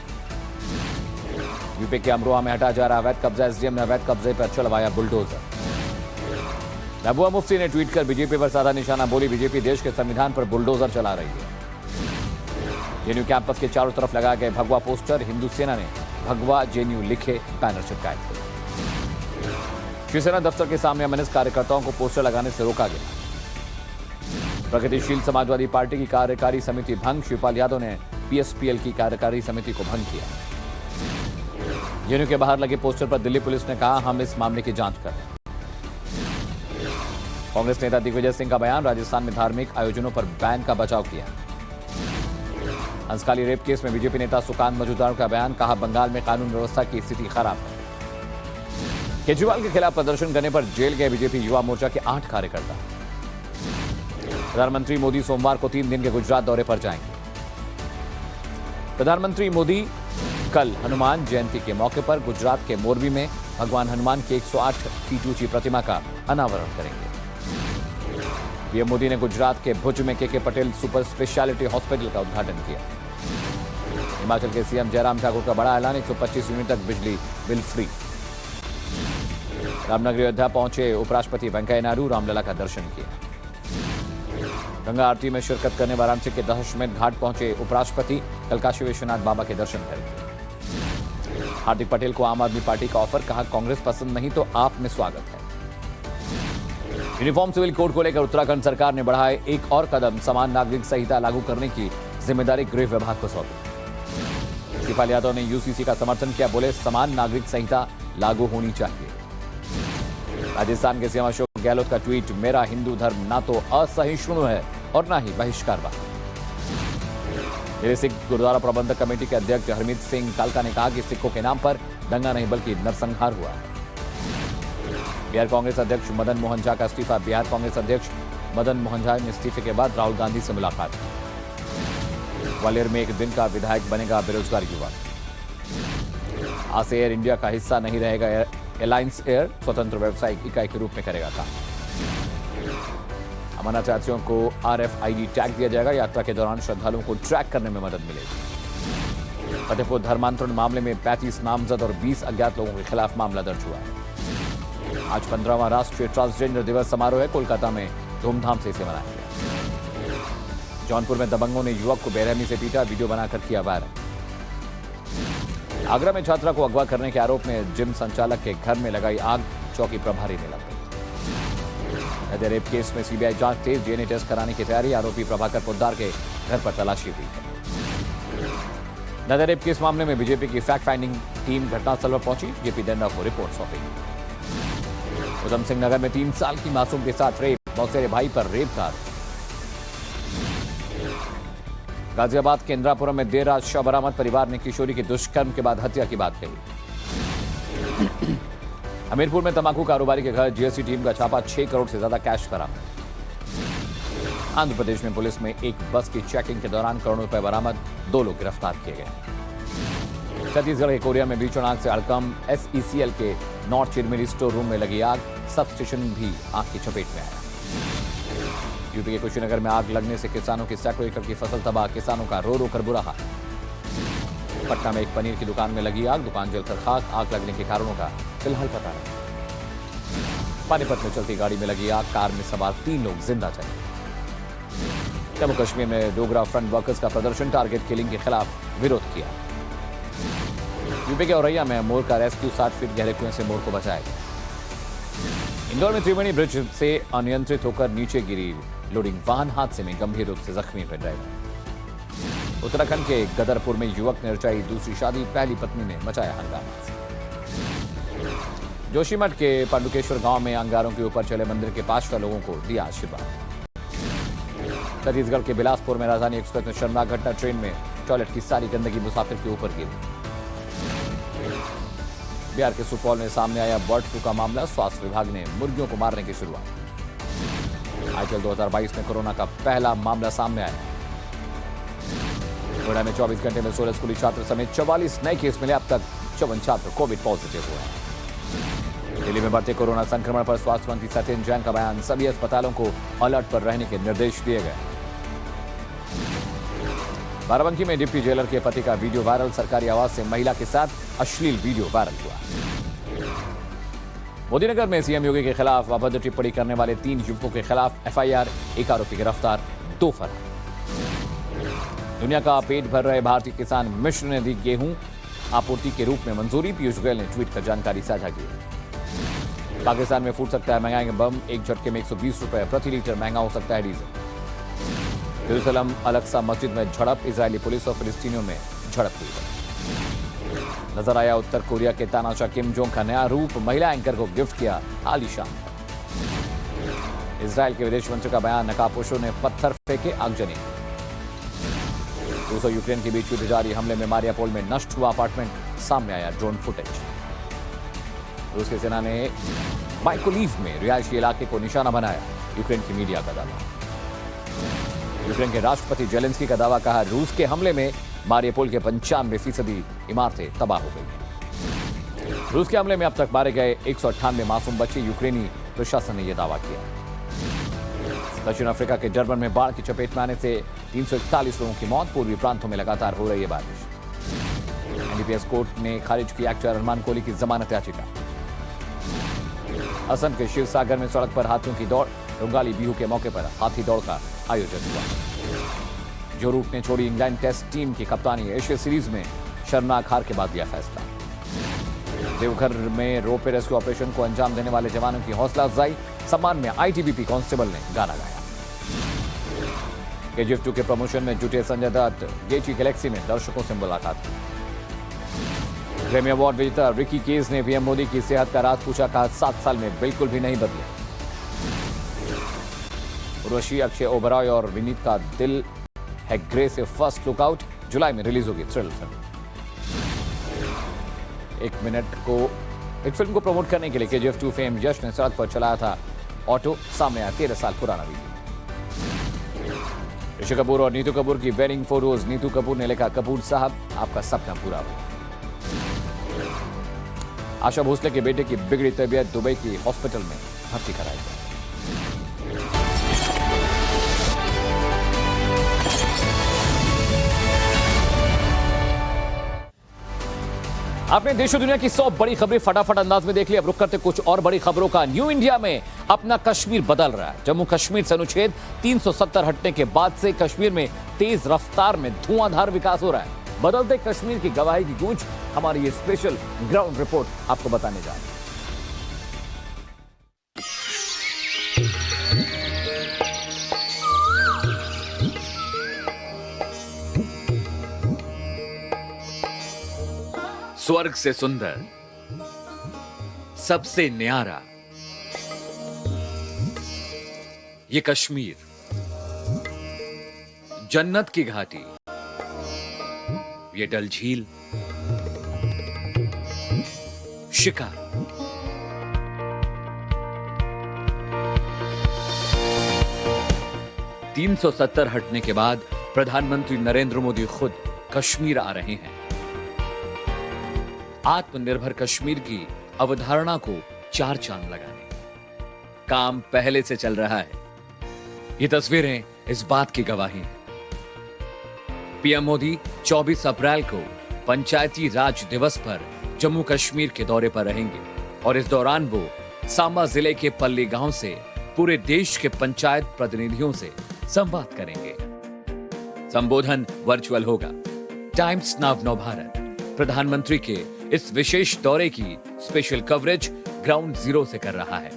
यूपी के अमरोहा में हटा जा रहा अवैध कब्जा, एसडीएम ने अवैध कब्जे पर चलवाया बुलडोजर। महबूबा मुफ्ती ने ट्वीट कर बीजेपी पर साधा निशाना, बोली बीजेपी देश के संविधान पर बुलडोजर चला रही है। जेएनयू कैंपस के चारों तरफ लगाए गए भगवा पोस्टर, हिंदू सेना ने भगवा जेएनयू लिखे बैनर चिपकाए थे। शिवसेना दफ्तर के सामने एमएनएस कार्यकर्ताओं को पोस्टर लगाने से रोका गया। प्रगतिशील समाजवादी पार्टी की कार्यकारी समिति भंग, शिवपाल यादव ने पीएसपीएल की कार्यकारी समिति को भंग किया। जेएनयू के बाहर लगे पोस्टर पर दिल्ली पुलिस ने कहा, हम इस मामले की जांच कर रहे हैं। कांग्रेस नेता दिग्विजय सिंह का बयान, राजस्थान में धार्मिक आयोजनों पर बैन का बचाव किया। हंसकाली रेप केस में बीजेपी नेता सुकांत मजूमदार का बयान, कहा बंगाल में कानून व्यवस्था की स्थिति खराब है। केजरीवाल के खिलाफ प्रदर्शन करने पर जेल गए बीजेपी युवा मोर्चा के 8 कार्यकर्ता। प्रधानमंत्री मोदी सोमवार को 3 दिन के गुजरात दौरे पर जाएंगे। प्रधानमंत्री मोदी कल हनुमान जयंती के मौके पर गुजरात के मोरबी में भगवान हनुमान की 108 फीट ऊंची प्रतिमा का अनावरण करेंगे। पीएम मोदी ने गुजरात के भुज में के पटेल सुपर स्पेशलिटी हॉस्पिटल का उद्घाटन किया। हिमाचल के सीएम जयराम ठाकुर का बड़ा ऐलान, 125 यूनिट तक बिजली बिल फ्री। रामनगर अयोध्या पहुंचे उपराष्ट्रपति वेंकैया नायडू, रामलला का दर्शन किया। गंगा आरती में शिरकत करने वाराणसी के दशाश्वमेध घाट पहुंचे उपराष्ट्रपति, कल काशी विश्वनाथ बाबा के दर्शन करेंगे। हार्दिक पटेल को आम आदमी पार्टी का ऑफर, कहा कांग्रेस पसंद नहीं तो आप में स्वागत है। यूनिफॉर्म सिविल कोड को लेकर उत्तराखंड सरकार ने बढ़ाए एक और कदम, समान नागरिक संहिता लागू करने की जिम्मेदारी गृह विभाग को सौंपी। शिवपाल यादव ने यूसीसी का समर्थन किया, बोले समान नागरिक संहिता लागू होनी चाहिए। राजस्थान के सीएम अशोक गहलोत का ट्वीट, मेरा हिंदू धर्म ना तो असहिष्णु है और ना ही बहिष्कारवाद। सिख गुरुद्वारा प्रबंधक कमेटी के अध्यक्ष हरमीत सिंह कालका ने कहा कि सिखों के नाम पर दंगा नहीं बल्कि नरसंहार हुआ है। बिहार कांग्रेस अध्यक्ष मदन मोहन झा का इस्तीफा, बिहार कांग्रेस अध्यक्ष मदन मोहन झा ने इस्तीफे के बाद राहुल गांधी से मुलाकात की। ग्वालियर में 1 दिन का विधायक बनेगा बेरोजगार युवा। आज से एयर इंडिया का हिस्सा नहीं रहेगा एलायंस एयर, स्वतंत्र व्यावसायिक इकाई के रूप में करेगा काम। अमरनाथ यात्रियों को RFID टैग दिया जाएगा, यात्रा के दौरान श्रद्धालुओं को ट्रैक करने में मदद मिलेगी। फतेहपुर धर्मांतरण मामले में 35 नामजद और 20 अज्ञात लोगों के खिलाफ मामला दर्ज हुआ है। आज 15वां राष्ट्रीय ट्रांसजेंडर दिवस समारोह है, कोलकाता में धूमधाम से इसे मनाया गया। जौनपुर में दबंगों ने युवक को बेरहमी से पीटा, वीडियो बनाकर किया वायरल। आगरा में छात्रा को अगवा करने के आरोप में जिम संचालक के घर में लगाई आग, चौकी प्रभारी ने लगाई। नदिया रेप केस में सीबीआई जांच तेज, डीएनए टेस्ट कराने की तैयारी, आरोपी प्रभाकर पोद्दार के घर पर तलाशी हुई है। नदिया रेप केस मामले में बीजेपी की फैक्ट फाइंडिंग टीम घटनास्थल पर पहुंची, जेपी नड्डा को रिपोर्ट सौंपी। उधम सिंह नगर में 3 साल की मासूम के साथ रेप, मौसेरे भाई पर रेप का आरोप। गाजियाबाद के इंद्रापुरम में देर रात शव बरामद, परिवार ने किशोरी की दुष्कर्म के बाद हत्या की बात कही। हमीरपुर में तंबाकू कारोबारी के घर जीएसटी टीम का छापा, 6 करोड़ से ज्यादा कैश बरामद। आंध्र प्रदेश में पुलिस में एक बस की चेकिंग के दौरान करोड़ों रुपए बरामद, 2 लोग गिरफ्तार किए गए। छत्तीसगढ़ के कोरिया में बीचों आग से हड़कंप, SECL के नॉर्थ चिरमिरी स्टोर रूम में लगी आग, सब स्टेशन भी आग की चपेट में आया। यूपी के कुशीनगर में आग लगने से किसानों की सैकड़ों एकड़ की फसल तबाह, किसानों का रो रो कर बुरा हाल। पटना में एक पनीर की दुकान में लगी आग, दुकान जलकर खाक, आग लगने के कारणों का फिलहाल पता नहीं। पानीपत में चलती गाड़ी में लगी आग, कार में सवार 3 लोग जिंदा चले। जम्मू कश्मीर में डोगरा फ्रंट वर्कर्स का प्रदर्शन, टारगेट किलिंग के खिलाफ विरोध किया। यूपी के औरैया में मोर का रेस्क्यू, 60 फीट गहरे कुएं से मोर को बचाया गया। इंदौर में त्रिवेणी ब्रिज से अनियंत्रित होकर नीचे गिरी लोडिंग वाहन, हादसे में गंभीर रूप से जख्मी हुए ड्राइवर। उत्तराखंड के गदरपुर में युवक ने रचाई दूसरी शादी, पहली पत्नी ने मचाया हंगामा। जोशीमठ के पांडुकेश्वर गांव में अंगारों के ऊपर चले मंदिर के 5 लोगों को दिया आशीर्वाद। छत्तीसगढ़ के बिलासपुर में राजधानी एक्सप्रेस में शर्मनाक घटना, ट्रेन में टॉयलेट की सारी गंदगी मुसाफिर के ऊपर गिरी। बिहार के सुपौल में सामने आया बर्ड फ्लू का मामला, स्वास्थ्य विभाग ने मुर्गियों को मारने की शुरुआत। आईपीएल 2022 में कोरोना का पहला मामला सामने आया। नोएडा में 24 घंटे में 16 स्कूली छात्र समेत 44 नए केस मिले, अब तक 54 छात्र कोविड पॉजिटिव हुए हैं। दिल्ली में बढ़ते कोरोना संक्रमण पर स्वास्थ्य मंत्री सत्येंद्र जैन का बयान, सभी अस्पतालों को अलर्ट पर रहने के निर्देश दिए गए। बाराबंकी में डिप्टी जेलर के पति का वीडियो वायरल, सरकारी आवास से महिला के साथ अश्लील वीडियो वायरल हुआ। मोदीनगर में सीएम योगी के खिलाफ अभद्र टिप्पणी करने वाले 3 युवकों के खिलाफ एफआईआर, 1 आरोपी गिरफ्तार, 2 फरार। दुनिया का पेट भर रहे भारतीय किसान मिश्र ने दी गेहूं आपूर्ति के रूप में मंजूरी, पीयूष गोयल ने ट्वीट कर जानकारी साझा की। पाकिस्तान में फूट सकता है महंगाई का बम, एक झटके में 120 रुपए प्रति लीटर महंगा हो सकता है डीजल। यरूशलेम अल-अक्सा मस्जिद में झड़प, इजरायली पुलिस और फिलिस्तीनियों में झड़प हुई। नजर आया उत्तर कोरिया के तानाशाह किम जोंग का नया रूप, महिला एंकर को गिफ्ट किया आलीशान। इजरायल के विदेश मंत्री का बयान, नकाबपोशों ने पत्थर फेंके, आगजनी। रूस और यूक्रेन के बीच युद्ध जारी, हमले में मारियापोल में नष्ट हुआ अपार्टमेंट, सामने आया ड्रोन फुटेज। रूस की सेना ने माइकोलीव में रिहायशी इलाके को निशाना बनाया, यूक्रेन की मीडिया का दावा। यूक्रेन के राष्ट्रपति जेलेंस्की का दावा, कहा रूस के हमले में मारियापोल के 95% इमारतें तबाह हो गई। रूस के हमले में अब तक मारे गए 198 मासूम बच्चे, यूक्रेनी प्रशासन ने यह दावा किया। दक्षिण अफ्रीका के डरबन में बाढ़ की चपेट में आने से 341 लोगों की मौत, पूर्वी प्रांतों में लगातार हो रही है बारिश। एनडीपीएस कोर्ट ने खारिज की एक्टर अरमान कोहली की जमानत याचिका। असम के शिव सागर में सड़क पर हाथियों की दौड़, रुंगाली बिहू के मौके पर हाथी दौड़ का आयोजन हुआ। जो रूट ने छोड़ी इंग्लैंड टेस्ट टीम की कप्तानी, एशिया सीरीज में शर्मनाक हार के बाद लिया फैसला। देवघर में रोपवे रेस्क्यू ऑपरेशन को अंजाम देने वाले जवानों की हौसला अफजाई, सम्मान में आईटीबीपी कांस्टेबल ने गाना गाया। केजीएफ 2 के प्रमोशन में जुटे संजय दत्त, गेची गैलेक्सी में दर्शकों से मुलाकात। ग्रैमी अवार्ड विजेता रिकी केज ने पीएम मोदी की सेहत का राज पूछा, कहा 7 साल में बिल्कुल भी नहीं बदले। उर्वशी, अक्षय ओबरॉय और विनीत का दिल है ग्रे से फर्स्ट लुकआउट, जुलाई में रिलीज होगी थ्रिल फिल्म। एक फिल्म को प्रमोट करने के लिए केजीएफ 2 फेम यश ने सड़क पर चलाया था ऑटो, सामने आया 13 साल पुराना वीडियो। ऋषि कपूर और नीतू कपूर की वेडिंग फोटोज, नीतू कपूर ने लिखा, कपूर साहब आपका सपना पूरा हो। आशा भोसले के बेटे की बिगड़ी तबीयत, दुबई की हॉस्पिटल में भर्ती कराई गई। आपने देश और दुनिया की 100 बड़ी खबरें फटाफट अंदाज में देख ली। अब रुक करते कुछ और बड़ी खबरों का। न्यू इंडिया में अपना कश्मीर बदल रहा है। जम्मू कश्मीर से अनुच्छेद 370 हटने के बाद से कश्मीर में तेज रफ्तार में धुआंधार विकास हो रहा है। बदलते कश्मीर की गवाही की गूंज, हमारी ये स्पेशल ग्राउंड रिपोर्ट आपको बताने जा रही है। स्वर्ग से सुंदर, सबसे न्यारा ये कश्मीर, जन्नत की घाटी, ये डल झील, शिकार, $370 हटने के बाद प्रधानमंत्री नरेंद्र मोदी खुद कश्मीर आ रहे हैं। आत्मनिर्भर कश्मीर की अवधारणा को 4 चांद लगाने काम पहले से चल रहा है। ये तस्वीरें इस बात की गवाही हैं। पीएम मोदी 24 अप्रैल को पंचायती राज दिवस पर जम्मू कश्मीर के दौरे पर रहेंगे और इस दौरान वो सांबा जिले के पल्ली गांव से पूरे देश के पंचायत प्रतिनिधियों से संवाद करेंगे। संबोधन वर्चुअल होगा। टाइम्स नाउ भारत प्रधानमंत्री के इस विशेष दौरे की स्पेशल कवरेज ग्राउंड जीरो से कर रहा है।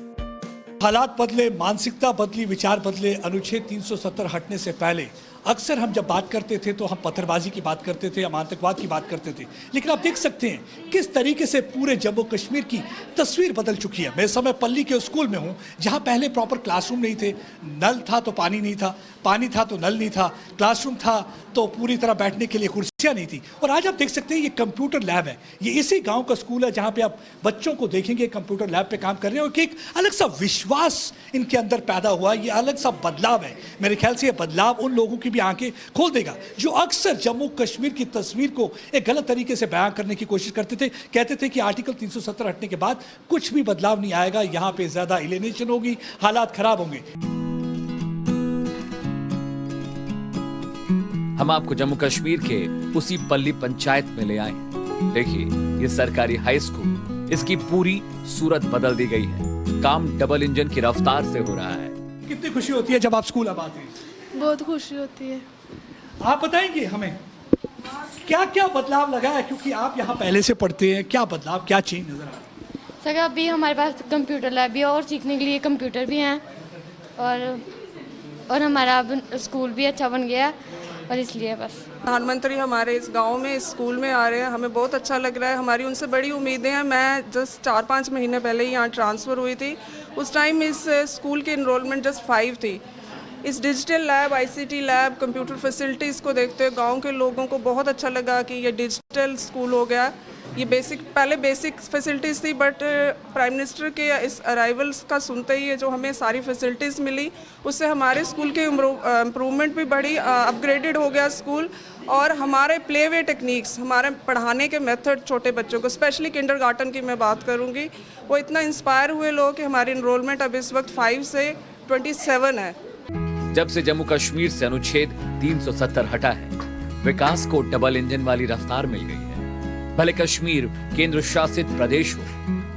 हालात बदले, मानसिकता बदली, विचार बदले। अनुच्छेद 370 हटने से पहले अक्सर हम जब बात करते थे तो हम पत्थरबाजी की बात करते थे, हम आतंकवाद की बात करते थे, लेकिन आप देख सकते हैं किस तरीके से पूरे जम्मू कश्मीर की तस्वीर बदल चुकी है। मैं इस समय पल्ली के स्कूल में हूँ, जहाँ पहले प्रॉपर क्लासरूम नहीं थे, नल था तो पानी नहीं था, पानी था तो नल नहीं था, क्लासरूम था तो पूरी तरह बैठने के लिए कुर्सियाँ नहीं थी। और आज आप देख सकते हैं ये कंप्यूटर लैब है। ये इसी गाँव का स्कूल है जहाँ पे आप बच्चों को देखेंगे कंप्यूटर लैब पे काम कर रहे हैं, और एक अलग सा विश्वास इनके अंदर पैदा हुआ। ये अलग सा बदलाव है। मेरे ख्याल से ये बदलाव उन लोगों की भी आंखें खोल देगा जो अक्सर जम्मू कश्मीर की तस्वीर को एक गलत तरीके से बयां करने की कोशिश करते थे। कहते थे कि आर्टिकल 370 हटने के बाद कुछ भी बदलाव नहीं आएगा, यहाँ पे ज्यादा एलिनेशन होगी, हालात खराब होंगे। हम आपको जम्मू कश्मीर के उसी पल्ली पंचायत में ले आए। देखिए ये सरकारी हाई स्कूल, इसकी पूरी सूरत बदल दी गई है। काम डबल इंजन की रफ्तार से हो रहा है। कितनी खुशी होती है जब आप स्कूल अब आते हैं? बहुत खुशी होती है। आप बताएंगे हमें क्या क्या बदलाव लगा है, क्योंकि आप यहाँ पहले से पढ़ते हैं, क्या बदलाव, क्या चेंज नजर आ रहा है? सर अभी हमारे पास कंप्यूटर लैब भी है और सीखने के लिए कंप्यूटर भी हैं, और हमारा अब स्कूल भी अच्छा बन गया, और इसलिए बस प्रधानमंत्री हमारे इस गांव में, इस स्कूल में आ रहे हैं, हमें बहुत अच्छा लग रहा है। हमारी उनसे बड़ी उम्मीदें हैं। मैं जस्ट 4-5 महीने पहले ही यहाँ ट्रांसफ़र हुई थी। उस टाइम इस स्कूल की इनरोलमेंट जस्ट 5 थी। इस digital lab, ICT lab, computer facilities को देखते हुए गांव के लोगों को बहुत अच्छा लगा कि ये डिजिटल स्कूल हो गया। ये पहले बेसिक फैसिलिटीज़ थी, बट प्राइम मिनिस्टर के इस अराइवल्स का सुनते ही जो हमें सारी फैसिलिटीज़ मिली, उससे हमारे स्कूल के इम्प्रूवमेंट भी बढ़ी, अपग्रेडेड हो गया स्कूल। और हमारे प्ले वे टेक्निक्स, हमारे पढ़ाने के मेथड छोटे बच्चों को, स्पेशली किंडरगार्टन की मैं बात करूँगी, वो इतना इंस्पायर हुए लोग कि हमारी इनरोलमेंट अब इस वक्त 5 से 27 है। जब से जम्मू कश्मीर से अनुच्छेद 370 हटा है, विकास को डबल इंजन वाली रफ्तार मिल गई है। भले कश्मीर केंद्र शासित प्रदेश हो,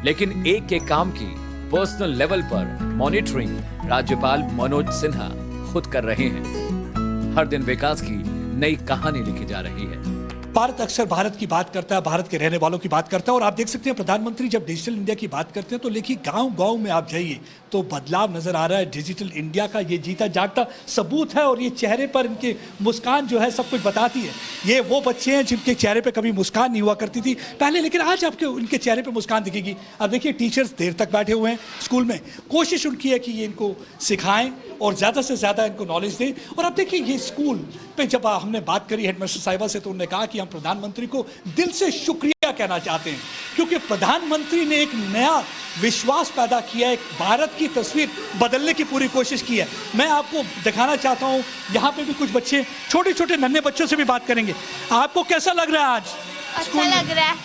लेकिन एक एक काम की पर्सनल लेवल पर मॉनिटरिंग राज्यपाल मनोज सिन्हा खुद कर रहे हैं। हर दिन विकास की नई कहानी लिखी जा रही है। भारत अक्सर भारत की बात करता है, भारत के रहने वालों की बात करता है, और आप देख सकते हैं प्रधानमंत्री जब डिजिटल इंडिया की बात करते हैं तो देखिए गांव-गांव में आप जाइए तो बदलाव नजर आ रहा है। डिजिटल इंडिया का ये जीता जागता सबूत है, और ये चेहरे पर इनके मुस्कान जो है सब कुछ बताती है। ये वो बच्चे हैं जिनके चेहरे पे कभी मुस्कान नहीं हुआ करती थी पहले, लेकिन आज आपके उनके चेहरे पे मुस्कान दिखेगी। अब देखिए टीचर्स देर तक बैठे हुए हैं स्कूल में, कोशिश उनकी है कि ये इनको सिखाएं और ज़्यादा से ज़्यादा इनको नॉलेज दें। और अब देखिए ये स्कूल पे जब हमने बात करी हेडमास्टर साहिबा से, तो उन्होंने कहा कि हम प्रधानमंत्री को दिल से शुक्रिया कहना चाहते हैं, क्योंकि प्रधानमंत्री ने एक नया विश्वास पैदा किया, एक भारत की तस्वीर बदलने की पूरी कोशिश की है। मैं आपको दिखाना चाहता हूँ, यहाँ पे भी कुछ बच्चे, छोटे छोटे नन्हे बच्चों से भी बात करेंगे। आपको कैसा लग रहा है आज? अच्छा लग रहा है।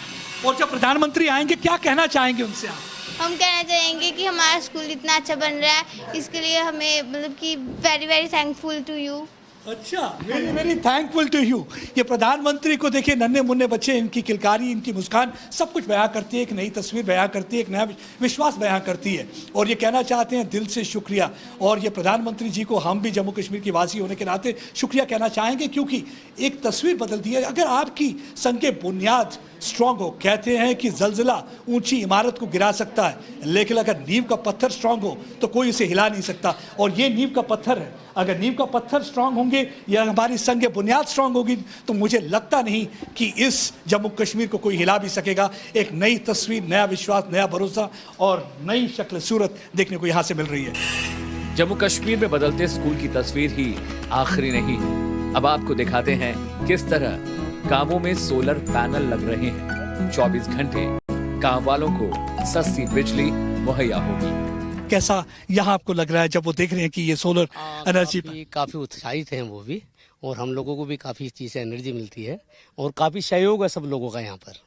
और जब प्रधानमंत्री आएंगे क्या कहना चाहेंगे उनसे आप? हम कहना चाहेंगे कि हमारा स्कूल इतना अच्छा बन रहा है, इसके लिए हमें मतलब कि very very thankful to you. अच्छा, very very thankful to you. ये प्रधानमंत्री को देखिए, नन्हे मुन्ने बच्चे, इनकी किलकारी, इनकी मुस्कान सब कुछ बयां करती है, एक नई तस्वीर बयां करती है, एक नया विश्वास बयां करती है, और ये कहना चाहते हैं दिल से शुक्रिया। और ये प्रधानमंत्री जी को हम भी जम्मू कश्मीर की वासी होने के नाते शुक्रिया कहना चाहेंगे, क्योंकि एक तस्वीर बदल दी है। अगर आपकी संग बुनियाद स्ट्रांग हो, कहते हैं कि जलजिला ऊंची इमारत को गिरा सकता है, लेकिन अगर नींव का पत्थर स्ट्रांग हो तो कोई उसे हिला नहीं सकता, और ये नींव का पत्थर है। अगर नींव का पत्थर स्ट्रांग होंगे या हमारी संग बुनियाद स्ट्रांग होगी, तो मुझे लगता नहीं कि इस जम्मू कश्मीर को कोई हिला भी सकेगा। एक नई तस्वीर, नया विश्वास, नया भरोसा और नई शक्ल सूरत देखने को यहाँ से मिल रही है। जम्मू कश्मीर में बदलते स्कूल की तस्वीर ही आखिरी नहीं है। अब आपको दिखाते हैं किस तरह गांवों में सोलर पैनल लग रहे हैं। 24 घंटे गांव वालों को सस्ती बिजली मुहैया होगी। कैसा यहाँ आपको लग रहा है जब वो देख रहे हैं कि ये सोलर एनर्जी? काफी उत्साहित हैं वो भी, और हम लोगों को भी काफी चीज से एनर्जी मिलती है, और काफी सहयोग है सब लोगों का यहाँ पर।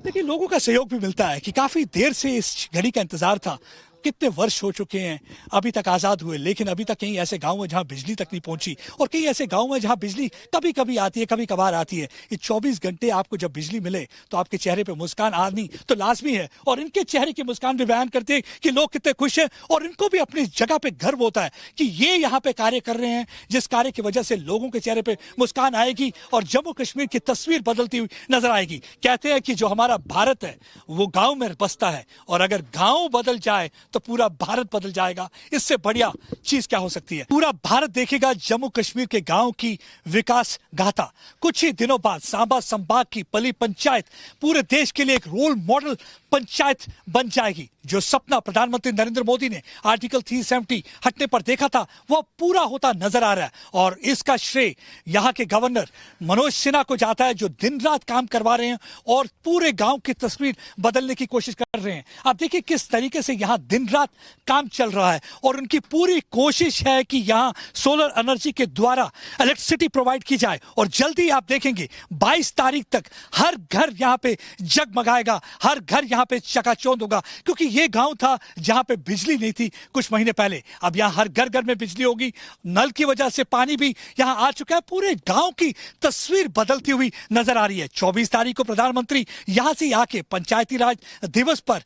देखिए लोगों का सहयोग भी मिलता है कि काफी देर से इस घड़ी का इंतजार था। कितने वर्ष हो चुके हैं अभी तक आज़ाद हुए, लेकिन अभी तक कहीं ऐसे गांव हैं जहां बिजली तक नहीं पहुंची, और कई ऐसे गांव हैं जहां बिजली कभी कभी आती है, कभी कभार आती है। ये 24 घंटे आपको जब बिजली मिले तो आपके चेहरे पे मुस्कान आनी तो लाजमी है, और इनके चेहरे की मुस्कान भी बयान करते हैं कि लोग कितने खुश हैं, और इनको भी अपनी जगह पे गर्व होता है कि ये यहाँ पे कार्य कर रहे हैं, जिस कार्य की वजह से लोगों के चेहरे पे मुस्कान आएगी और जम्मू कश्मीर की तस्वीर बदलती हुई नजर आएगी। कहते हैं कि जो हमारा भारत है वो गाँव में बसता है, और अगर गाँव बदल जाए तो पूरा भारत बदल जाएगा। इससे बढ़िया चीज क्या हो सकती है? पूरा भारत देखेगा जम्मू कश्मीर के गांव की विकास गाथा। कुछ ही दिनों बाद सांबा संभाग की पली पंचायत पूरे देश के लिए एक रोल मॉडल पंचायत बन जाएगी। जो सपना प्रधानमंत्री नरेंद्र मोदी ने आर्टिकल 370 हटने पर देखा था, वह पूरा होता नजर आ रहा है। और इसका श्रेय यहाँ के गवर्नर मनोज सिन्हा को जाता है, जो दिन रात काम करवा रहे हैं और पूरे गांव की तस्वीर बदलने की कोशिश कर रहे हैं। आप देखिए किस तरीके से यहाँ दिन रात काम चल रहा है और उनकी पूरी कोशिश है कि यहाँ सोलर एनर्जी के द्वारा इलेक्ट्रिसिटी प्रोवाइड की जाए। और जल्दी आप देखेंगे 22 तारीख तक हर घर यहाँ पे जगमगाएगा, हर घर यहाँ पे चकाचौंध होगा। क्योंकि ये गांव था जहां पे बिजली नहीं थी कुछ महीने पहले, अब यहां हर घर घर में बिजली होगी। नल की वजह से पानी भी यहां आ चुका है। पूरे गांव की तस्वीर बदलती हुई नजर आ रही है। 24 तारीख को प्रधानमंत्री यहां से आके पंचायती राज दिवस पर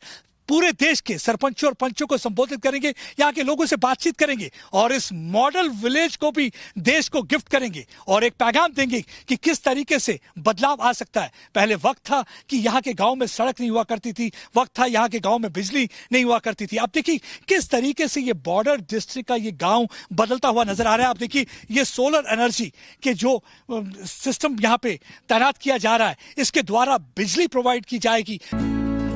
पूरे देश के सरपंचों और पंचों को संबोधित करेंगे, यहाँ के लोगों से बातचीत करेंगे और इस मॉडल विलेज को भी देश को गिफ्ट करेंगे और एक पैगाम देंगे कि किस तरीके से बदलाव आ सकता है। पहले वक्त था कि यहाँ के गांव में सड़क नहीं हुआ करती थी, वक्त था यहाँ के गांव में बिजली नहीं हुआ करती थी। अब देखिए किस तरीके से ये बॉर्डर डिस्ट्रिक्ट का ये गांव बदलता हुआ नजर आ रहा है। आप देखिए ये सोलर एनर्जी के जो सिस्टम यहाँ पे तैनात किया जा रहा है, इसके द्वारा बिजली प्रोवाइड की जाएगी।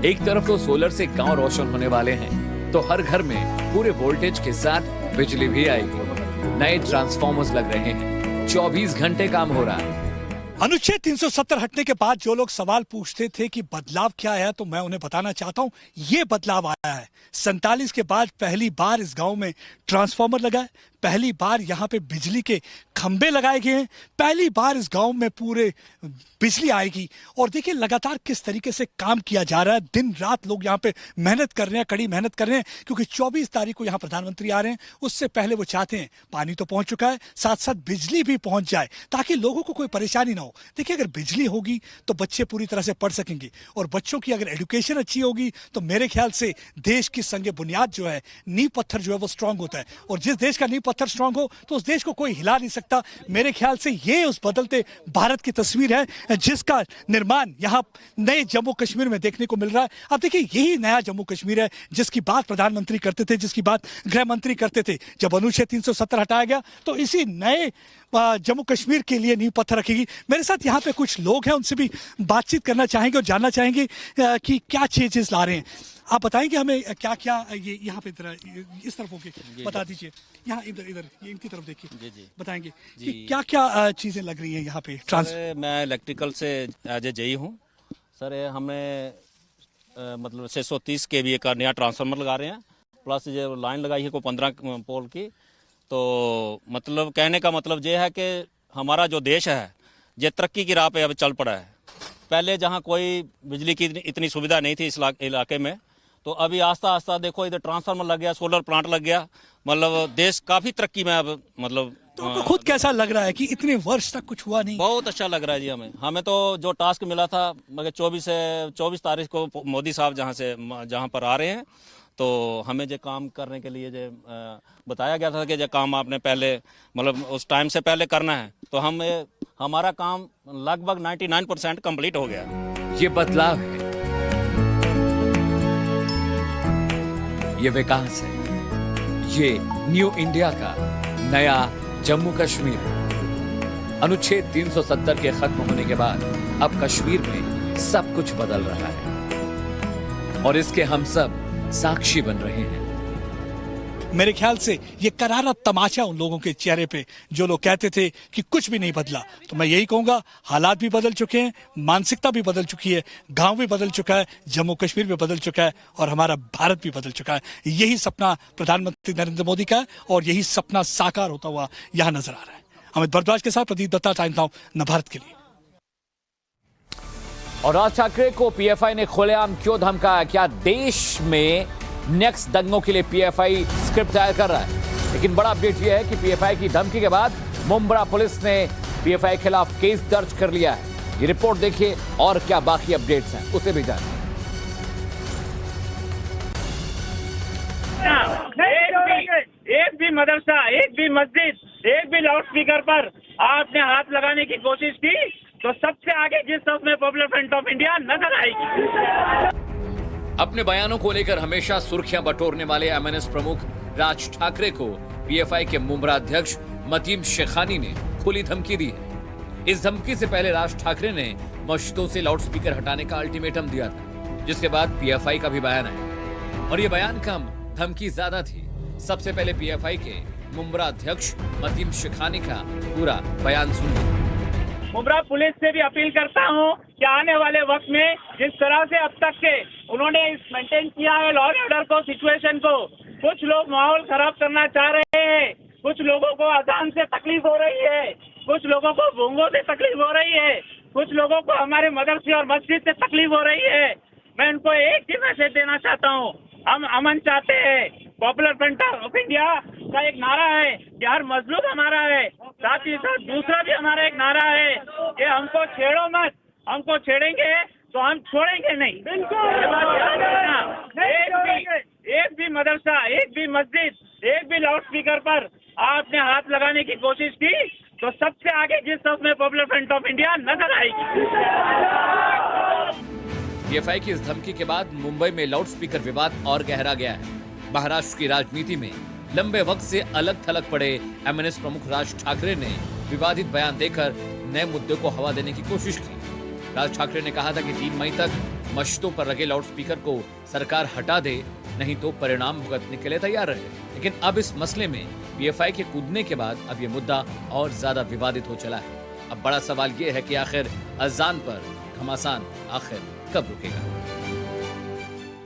एक तरफ तो सोलर से गांव रोशन होने वाले हैं, तो हर घर में पूरे वोल्टेज के साथ बिजली भी आएगी। नए ट्रांसफार्मर्स लग रहे हैं, 24 घंटे काम हो रहा है। अनुच्छेद 370 हटने के बाद जो लोग सवाल पूछते थे कि बदलाव क्या है, तो मैं उन्हें बताना चाहता हूं ये बदलाव आया है। 47 के बाद पहली बार इस गांव में ट्रांसफार्मर लगा है, पहली बार यहाँ पे बिजली के खंबे लगाए गए हैं, पहली बार इस गांव में पूरे बिजली आएगी। और देखिए लगातार किस तरीके से काम किया जा रहा है। दिन रात लोग यहाँ पे मेहनत कर रहे हैं, कड़ी मेहनत कर रहे हैं, क्योंकि 24 तारीख को यहाँ प्रधानमंत्री आ रहे हैं। उससे पहले वो चाहते हैं पानी तो पहुंच चुका है, साथ साथ बिजली भी पहुंच जाए ताकि लोगों को कोई परेशानी ना हो। देखिए अगर बिजली होगी तो बच्चे पूरी तरह से पढ़ सकेंगे और बच्चों की अगर एजुकेशन अच्छी होगी तो मेरे ख्याल से देश की संगे बुनियाद जो है, नींव पत्थर जो है वो स्ट्रांग होता है। और जिस देश का नींव पत्थर स्ट्रांग हो तो उस देश को कोई हिला नहीं सकता। मेरे ख्याल से ये उस बदलते भारत की तस्वीर है जिसका निर्माण यहाँ नए जम्मू कश्मीर में देखने को मिल रहा है। अब देखिए यही नया जम्मू कश्मीर है जिसकी बात प्रधानमंत्री करते थे, जिसकी बात गृह मंत्री करते थे। जब अनुच्छेद 370 हटाया गया तो इसी नए जम्मू कश्मीर के लिए नींव पत्थर रखेगी। मेरे साथ यहाँ पे कुछ लोग हैं, उनसे भी बातचीत करना चाहेंगे और जानना चाहेंगे कि क्या चेंजेस ला रहे हैं। आप बताएंगे हमें क्या क्या ये यहाँ पे इस तरफ होके बता दीजिए, यहाँ इधर ये इनकी तरफ देखिए, बताएंगे कि क्या क्या चीजें लग रही हैं यहाँ पे। मैं इलेक्ट्रिकल से एज ए जेई हूँ सर। हमें मतलब 630 kVA का नया ट्रांसफार्मर लगा रहे हैं, प्लस जो लाइन लगाई है को 15 पोल की। तो मतलब कहने का मतलब ये है कि हमारा जो देश है ये तरक्की की राह पे अब चल पड़ा है। पहले जहाँ कोई बिजली की इतनी सुविधा नहीं थी इस इलाके में, तो अभी आस्ता आस्ता देखो इधर ट्रांसफार्मर लग गया, सोलर प्लांट लग गया, मतलब देश काफी तरक्की में अब मतलब। तो खुद कैसा लग रहा है कि इतने वर्ष तक कुछ हुआ नहीं? बहुत अच्छा लग रहा है जी। हमें तो जो टास्क मिला था, मगर 24 तारीख को मोदी साहब जहाँ पर आ रहे हैं, तो हमें जो काम करने के लिए जो बताया गया था कि जो काम आपने पहले मतलब उस टाइम से पहले करना है, तो हमारा काम लगभग 99% कंप्लीट हो गया। ये बदलाव है, ये विकास है, ये न्यू इंडिया का नया जम्मू कश्मीर। अनुच्छेद 370 के खत्म होने के बाद अब कश्मीर में सब कुछ बदल रहा है और इसके हम सब साक्षी बन रहे हैं। मेरे ख्याल से ये करारा तमाचा उन लोगों के चेहरे पे जो लोग कहते थे कि कुछ भी नहीं बदला। तो मैं यही कहूंगा, हालात भी बदल चुके हैं, मानसिकता भी बदल चुकी है, गांव भी बदल चुका है, जम्मू कश्मीर भी बदल चुका है और हमारा भारत भी बदल चुका है। यही सपना प्रधानमंत्री नरेंद्र मोदी का है और यही सपना साकार होता हुआ यहाँ नजर आ रहा है। अमित भारद्वाज के साथ प्रदीप दत्ता, टाइम्स नाउ, नवभारत के लिए। और राज ठाकरे को पीएफआई ने खुलेआम क्यों धमकाया? क्या देश में नेक्स्ट दंगों के लिए पीएफआई स्क्रिप्ट तैयार कर रहा है? लेकिन बड़ा अपडेट यह है कि पीएफआई की धमकी के बाद मुंब्रा पुलिस ने पीएफआई के खिलाफ केस दर्ज कर लिया है। ये रिपोर्ट देखिए और क्या बाकी अपडेट्स हैं उसे भी जानिए। एक भी मदरसा, एक भी मस्जिद, एक भी लाउड स्पीकर पर आपने हाथ लगाने की कोशिश की तो सबसे आगे जिस उसमें पॉपुलर फ्रंट ऑफ इंडिया नजर आएगी। अपने बयानों को लेकर हमेशा सुर्खियां बटोरने वाले एमएनएस प्रमुख राज ठाकरे को पीएफआई के मुंब्रा अध्यक्ष मतीम शेखानी ने खुली धमकी दी है। इस धमकी से पहले राज ठाकरे ने मस्जिदों से लाउडस्पीकर हटाने का अल्टीमेटम दिया था, जिसके बाद पीएफआई का भी बयान आया और ये बयान कम धमकी ज्यादा थी। सबसे पहले पीएफआई के मुंब्रा अध्यक्ष मतीम शेखानी का पूरा बयान सुनिए। मुंब्रा पुलिस से भी अपील करता हूं कि आने वाले वक्त में जिस तरह से अब तक के उन्होंने मेंटेन किया है लॉ एंड ऑर्डर को, सिचुएशन को, कुछ लोग माहौल खराब करना चाह रहे हैं, कुछ लोगों को अजान से तकलीफ हो रही है, कुछ लोगों को बोंगो से तकलीफ हो रही है, कुछ लोगों को हमारे मदरसे और मस्जिद से तकलीफ हो रही है। मैं उनको एक ही मैसेज देना चाहता हूँ, हम अमन चाहते हैं। पॉपुलर फ्रंट ऑफ इंडिया का एक नारा है कि हर मजलूम हमारा है, साथ ही साथ दूसरा भी हमारा एक नारा है कि हमको छेड़ो मत, हमको छेड़ेंगे तो हम छोड़ेंगे नहीं। एक भी मदरसा, एक भी मस्जिद, एक भी लाउड स्पीकर पर आपने हाथ लगाने की कोशिश की तो सबसे आगे जिस तरफ में पॉपुलर फ्रंट ऑफ इंडिया नजर आएगी। पीएफआई की इस धमकी के बाद मुंबई में लाउडस्पीकर विवाद और गहरा गया है। महाराष्ट्र की राजनीति में लंबे वक्त से अलग थलग पड़े एमएनएस प्रमुख राज ठाकरे ने विवादित बयान देकर नए मुद्दे को हवा देने की कोशिश की। राज ठाकरे ने कहा था कि 3 मई तक मस्जिदों पर लगे लाउडस्पीकर को सरकार हटा दे, नहीं तो परिणाम भुगतने के लिए तैयार रहे। लेकिन अब इस मसले में पीएफआई के कूदने के बाद अब ये मुद्दा और ज्यादा विवादित हो चला है। अब बड़ा सवाल ये है कि आखिर अजान पर घमासान आखिर कब रुकेगा।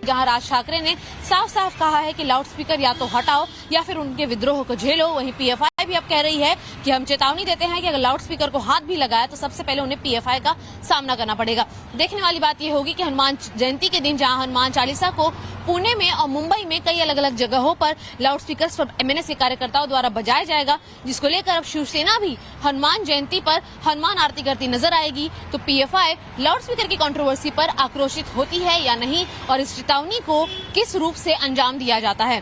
जहां राज ठाकरे ने साफ साफ कहा है कि लाउडस्पीकर या तो हटाओ या फिर उनके विद्रोह को झेलो, वहीं पीएफआई भी अब कह रही है कि हम चेतावनी देते हैं कि अगर लाउडस्पीकर को हाथ भी लगाया तो सबसे पहले उन्हें पीएफआई का सामना करना पड़ेगा। देखने वाली बात यह होगी कि हनुमान जयंती के दिन जहां हनुमान चालीसा को पुणे में और मुंबई में कई अलग अलग जगहों पर लाउडस्पीकर पर एमएनएस के कार्यकर्ताओं द्वारा बजाया जाएगा, जिसको लेकर अब शिवसेना भी हनुमान जयंती पर हनुमान आरती करती नजर आएगी। तो पीएफआई लाउडस्पीकर की कंट्रोवर्सी पर आक्रोशित होती है या नहीं और इस चेतावनी को किस रूप से अंजाम दिया जाता है।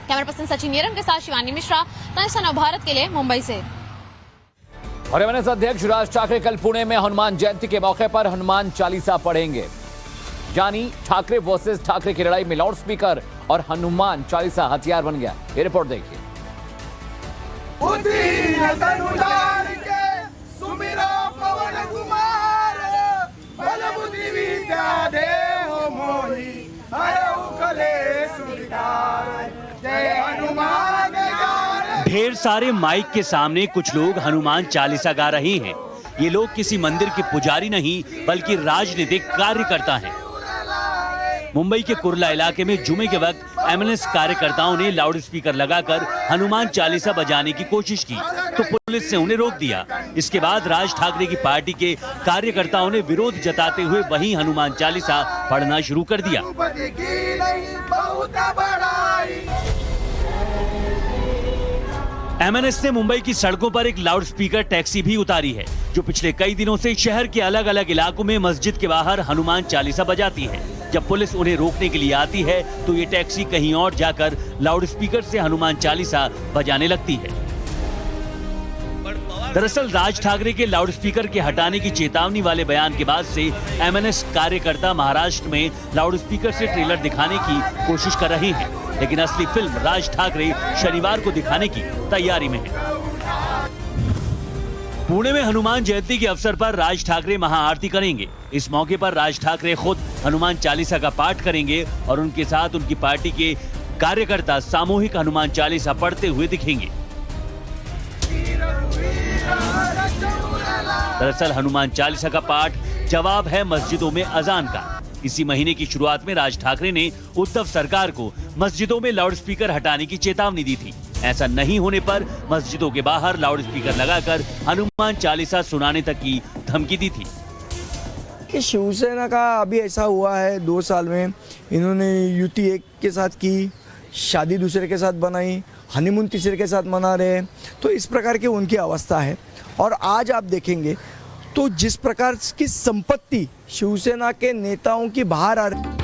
कैमरा पर्सन सचिन येरम के साथ शिवानी मिश्रा, टाइम्स ऑफ भारत के लिए मुंबई से। और एमएनएस अध्यक्ष राज ठाकरे कल पुणे में हनुमान जयंती के मौके पर हनुमान चालीसा पढ़ेंगे। यानी ठाकरे वर्सेस ठाकरे की लड़ाई में लाउडस्पीकर और हनुमान चालीसा हथियार बन गया। ये रिपोर्ट देखिए। ढेर सारे माइक के सामने कुछ लोग हनुमान चालीसा गा रहे हैं। ये लोग किसी मंदिर के पुजारी नहीं बल्कि राजनीतिक कार्यकर्ता हैं। मुंबई के कुर्ला इलाके में जुमे के वक्त एमएनएस कार्यकर्ताओं ने लाउडस्पीकर लगाकर हनुमान चालीसा बजाने की कोशिश की तो पुलिस ने उन्हें रोक दिया। इसके बाद राज ठाकरे की पार्टी के कार्यकर्ताओं ने विरोध जताते हुए वहीं हनुमान चालीसा पढ़ना शुरू कर दिया। एमएनएस ने मुंबई की सड़कों पर एक लाउडस्पीकर टैक्सी भी उतारी है, जो पिछले कई दिनों से शहर के अलग अलग इलाकों में मस्जिद के बाहर हनुमान चालीसा बजाती है। जब पुलिस उन्हें रोकने के लिए आती है तो ये टैक्सी कहीं और जाकर लाउडस्पीकर से हनुमान चालीसा बजाने लगती है। दरअसल राज ठाकरे के लाउडस्पीकर के हटाने की चेतावनी वाले बयान के बाद से एमएनएस कार्यकर्ता महाराष्ट्र में लाउडस्पीकर से ट्रेलर दिखाने की कोशिश कर रहे हैं, लेकिन असली फिल्म राज ठाकरे शनिवार को दिखाने की तैयारी में है। पुणे में हनुमान जयंती के अवसर पर राज ठाकरे महाआरती करेंगे। इस मौके पर राज ठाकरे खुद हनुमान चालीसा का पाठ करेंगे और उनके साथ उनकी पार्टी के कार्यकर्ता सामूहिक हनुमान चालीसा पढ़ते हुए दिखेंगे। दरअसल हनुमान चालीसा का पाठ जवाब है मस्जिदों में अजान का। इसी महीने की शुरुआत में राज ठाकरे ने उद्धव सरकार को मस्जिदों में लाउडस्पीकर हटाने की चेतावनी दी थी। ऐसा नहीं होने पर मस्जिदों के बाहर लाउडस्पीकर लगाकर हनुमान चालीसा सुनाने तक की धमकी दी थी। कि शिवसेना का अभी ऐसा हुआ है 2 साल में, इन्होंने युति एक के साथ की, शादी दूसरे के साथ बनाई, हनीमून तीसरे के साथ मना रहे हैं, तो इस प्रकार की उनकी अवस्था है। और आज आप देखेंगे तो जिस प्रकार की संपत्ति शिवसेना के नेताओं की बाहर आ रही